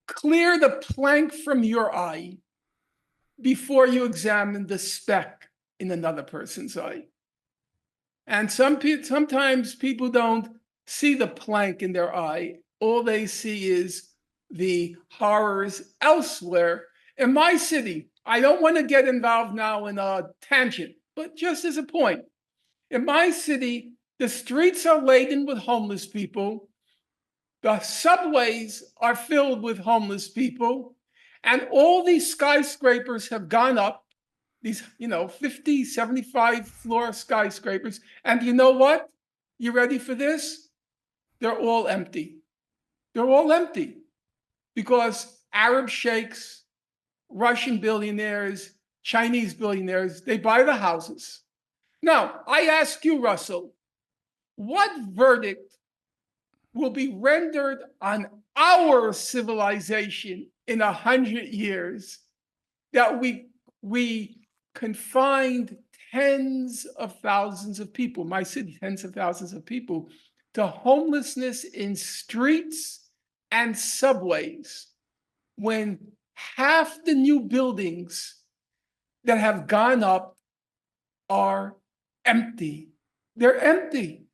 Speaker 2: clear the plank from your eye before you examine the speck in another person's eye. And sometimes people don't see the plank in their eye. All they see is the horrors elsewhere. In my city, I don't want to get involved now in a tangent, but just as a point, in my city, the streets are laden with homeless people. The subways are filled with homeless people. And all these skyscrapers have gone up, these, 50, 75 floor skyscrapers. And you know what? You ready for this? They're all empty. They're all empty because Arab sheikhs, Russian billionaires, Chinese billionaires, they buy the houses. Now, I ask you, Russell, what verdict will be rendered on our civilization in 100 years that we confined tens of thousands of people, my city, tens of thousands of people, to homelessness in streets and subways, when half the new buildings that have gone up are empty? They're empty.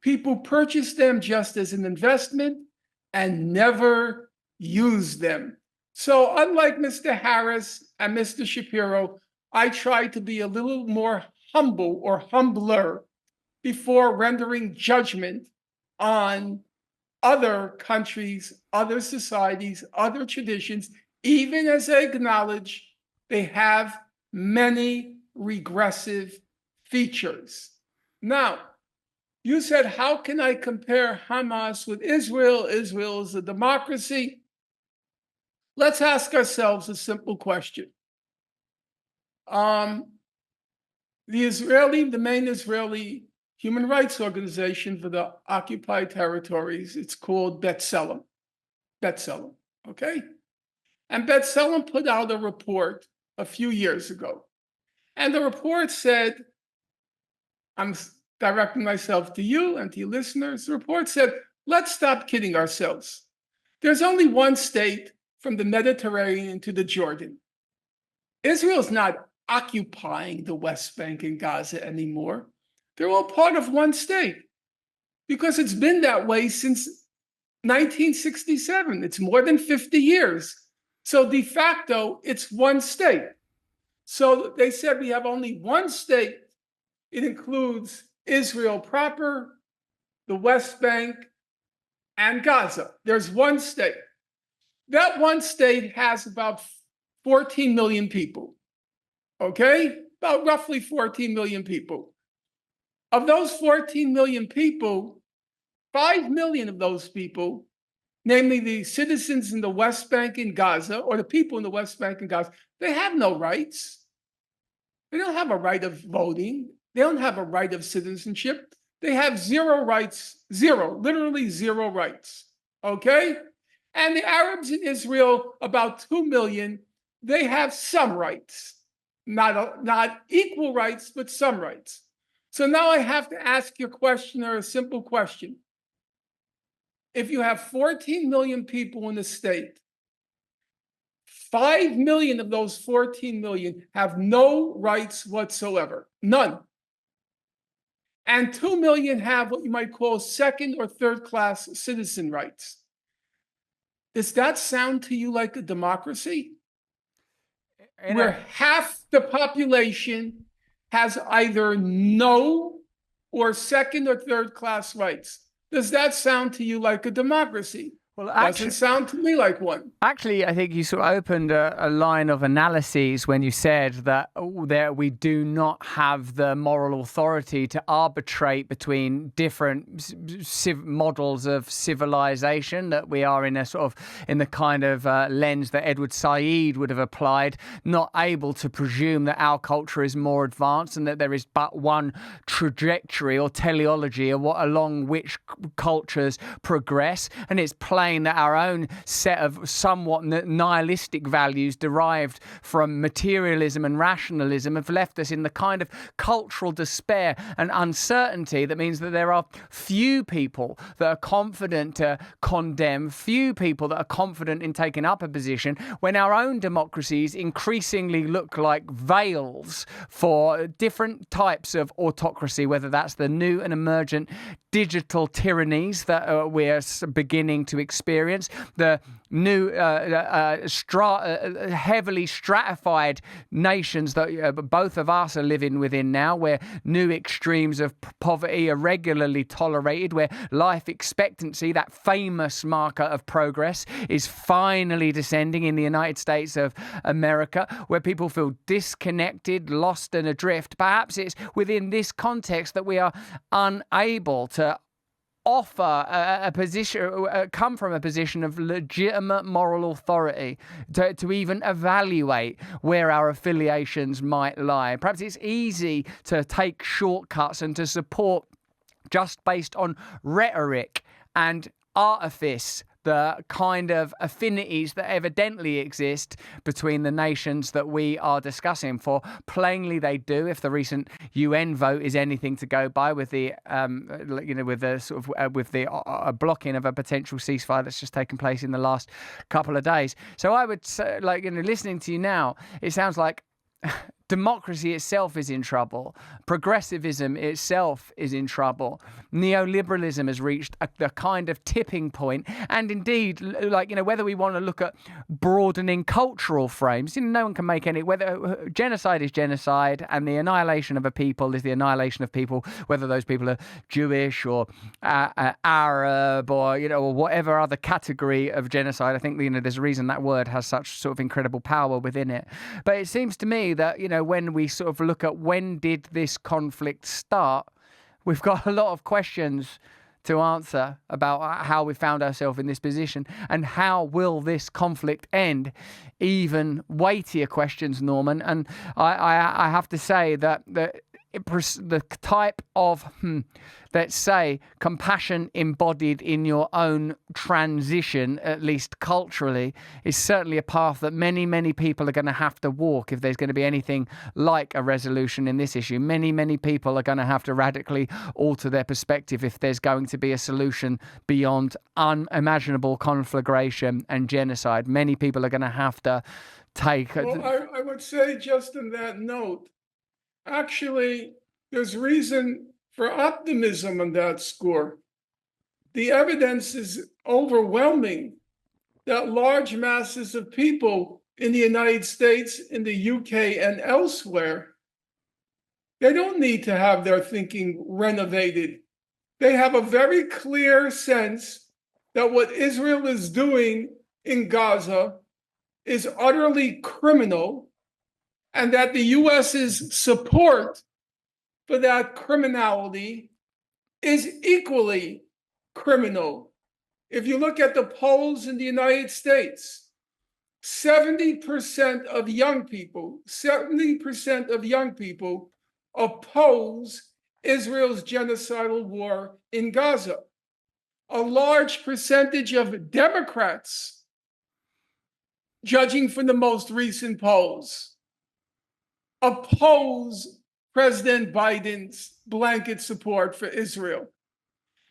Speaker 2: People purchase them just as an investment and never use them. So unlike Mr. Harris and Mr. Shapiro, I try to be a little more humble or humbler before rendering judgment on other countries, other societies, other traditions, even as I acknowledge they have many regressive features. Now, you said, how can I compare Hamas with Israel? Israel is a democracy. Let's ask ourselves a simple question. The main Israeli human rights organization for the occupied territories, it's called B'Tselem. B'Tselem, okay? And B'Tselem put out a report a few years ago. And the report said, I'm directing myself to you and to your listeners. The report said, let's stop kidding ourselves. There's only one state from the Mediterranean to the Jordan. Israel's not occupying the West Bank and Gaza anymore. They're all part of one state because it's been that way since 1967. It's more than 50 years. So de facto, it's one state. So they said we have only one state. It includes Israel proper, the West Bank, and Gaza. There's one state. That one state has about 14 million people, okay? About roughly 14 million people. Of those 14 million people, 5 million of those people, namely the citizens in the West Bank and Gaza, or the people in the West Bank and Gaza, they have no rights. They don't have a right of voting. They don't have a right of citizenship. They have zero rights, zero, literally zero rights, okay? And the Arabs in Israel, about 2 million, they have some rights. Not equal rights, but some rights. So now I have to ask your questioner a simple question. If you have 14 million people in the state, 5 million of those 14 million have no rights whatsoever, none. And 2 million have what you might call second or third class citizen rights. Does that sound to you like a democracy? Where half the population has either no or second or third class rights. Does that sound to you like a democracy? Well, doesn't sound to me like one.
Speaker 1: Actually, I think you sort of opened a line of analyses when you said that we do not have the moral authority to arbitrate between different models of civilization, that we are in a sort of in the kind of lens that Edward Said would have applied, not able to presume that our culture is more advanced and that there is but one trajectory or teleology along which cultures progress, and it's plain complain that our own set of somewhat nihilistic values derived from materialism and rationalism have left us in the kind of cultural despair and uncertainty that means that there are few people that are confident to condemn, few people that are confident in taking up a position, when our own democracies increasingly look like veils for different types of autocracy, whether that's the new and emergent digital tyrannies that we're beginning to experience, the new heavily stratified nations that both of us are living within now, where new extremes of poverty are regularly tolerated, where life expectancy, that famous marker of progress, is finally descending in the United States of America, where people feel disconnected, lost and adrift. Perhaps it's within this context that we are unable to offer a position, come from a position of legitimate moral authority to even evaluate where our affiliations might lie. Perhaps it's easy to take shortcuts and to support just based on rhetoric and artifice the kind of affinities that evidently exist between the nations that we are discussing. For plainly they do, if the recent UN vote is anything to go by, with the with the sort of with the blocking of a potential ceasefire that's just taken place in the last couple of days. So I would say, listening to you now, it sounds like democracy itself is in trouble. Progressivism itself is in trouble. Neoliberalism has reached the kind of tipping point. And indeed, whether we want to look at broadening cultural frames, no one can make any, whether genocide is genocide and the annihilation of a people is the annihilation of people, whether those people are Jewish or Arab or whatever other category of genocide. I think, there's a reason that word has such sort of incredible power within it. But it seems to me that, when we sort of look at when did this conflict start, we've got a lot of questions to answer about how we found ourselves in this position and how will this conflict end. Even weightier questions, Norman. And I have to say that the type of, let's say, compassion embodied in your own transition, at least culturally, is certainly a path that many, many people are going to have to walk if there's going to be anything like a resolution in this issue. Many, many people are going to have to radically alter their perspective if there's going to be a solution beyond unimaginable conflagration and genocide. Many people are going to have to take...
Speaker 2: Well, I would say, just in that note, actually, there's reason for optimism on that score. The evidence is overwhelming that large masses of people in the United States, in the UK, and elsewhere, they don't need to have their thinking renovated. They have a very clear sense that what Israel is doing in Gaza is utterly criminal, and that the US's support for that criminality is equally criminal. If you look at the polls in the United States, 70% of young people oppose Israel's genocidal war in Gaza. A large percentage of Democrats, judging from the most recent polls, oppose President Biden's blanket support for Israel.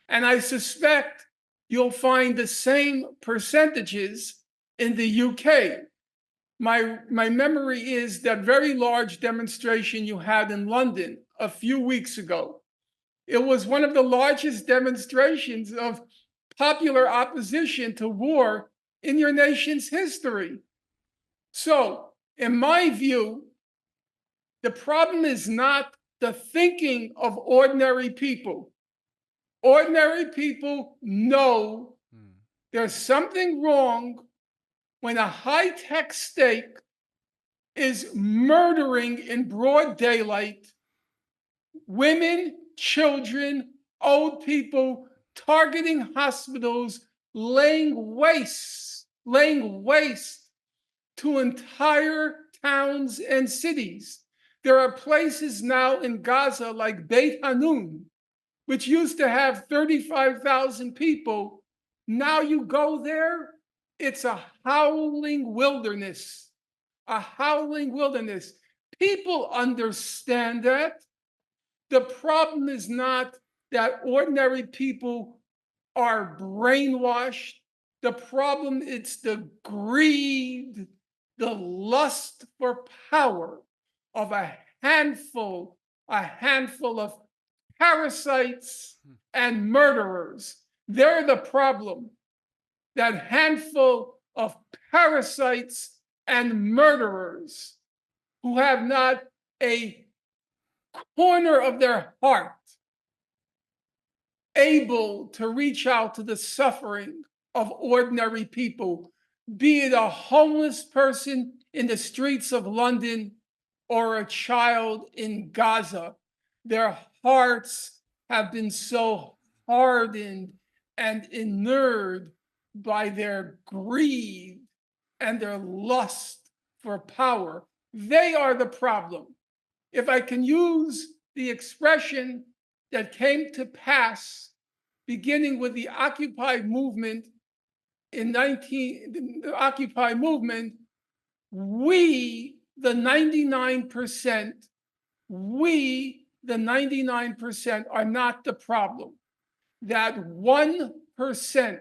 Speaker 2: And I suspect you'll find the same percentages in the UK. My memory is that very large demonstration you had in London a few weeks ago. It was one of the largest demonstrations of popular opposition to war in your nation's history. So, in my view, the problem is not the thinking of ordinary people. Ordinary people know there's something wrong when a high-tech state is murdering in broad daylight women, children, old people, targeting hospitals, laying waste to entire towns and cities. There are places now in Gaza like Beit Hanun, which used to have 35,000 people, Now you go there, it's a howling wilderness, a howling wilderness. People understand that. The problem is not that ordinary people are brainwashed. The problem is the greed, the lust for power of a handful of parasites and murderers. They're the problem. That handful of parasites and murderers who have not a corner of their heart able to reach out to the suffering of ordinary people, be it a homeless person in the streets of London or a child in Gaza. Their hearts have been so hardened and inured by their greed and their lust for power. They are the problem. If I can use the expression that came to pass beginning with the Occupy movement the Occupy movement, we, the 99%, are not the problem. That 1%,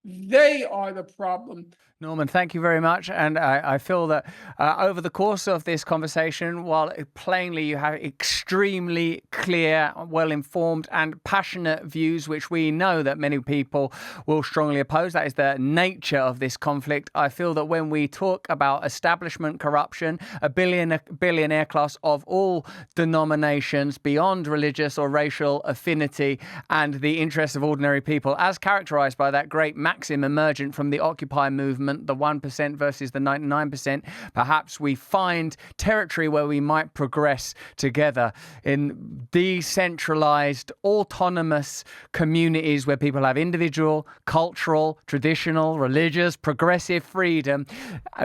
Speaker 2: they are the problem.
Speaker 1: Norman, thank you very much. And I feel that over the course of this conversation, while plainly you have extremely clear, well-informed and passionate views, which we know that many people will strongly oppose, that is the nature of this conflict. I feel that when we talk about establishment corruption, a billionaire class of all denominations beyond religious or racial affinity and the interests of ordinary people, as characterized by that great maxim emergent from the Occupy movement, the 1% versus the 99%, perhaps we find territory where we might progress together in decentralized, autonomous communities where people have individual, cultural, traditional, religious, progressive freedom,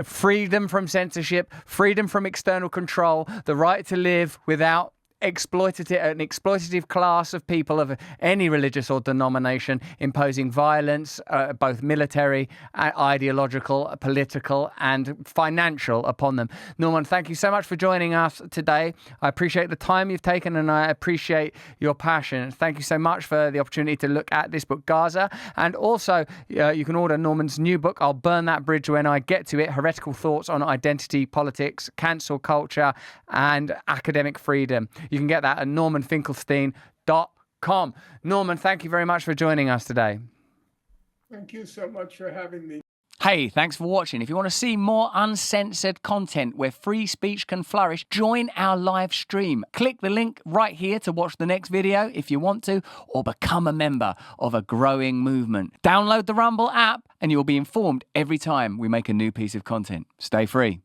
Speaker 1: freedom from censorship, freedom from external control, the right to live without an exploitative class of people of any religious or denomination imposing violence, both military, ideological, political, and financial upon them. Norman, thank you so much for joining us today. I appreciate the time you've taken and I appreciate your passion. Thank you so much for the opportunity to look at this book, Gaza. And also, you can order Norman's new book, I'll Burn That Bridge When I Get to It, Heretical Thoughts on Identity, Politics, Cancel Culture, and Academic Freedom. You can get that at normanfinkelstein.com. Norman, thank you very much for joining us today.
Speaker 2: Thank you so much for having me.
Speaker 1: Hey, thanks for watching. If you want to see more uncensored content where free speech can flourish, join our live stream. Click the link right here to watch the next video if you want to, or become a member of a growing movement. Download the Rumble app and you'll be informed every time we make a new piece of content. Stay free.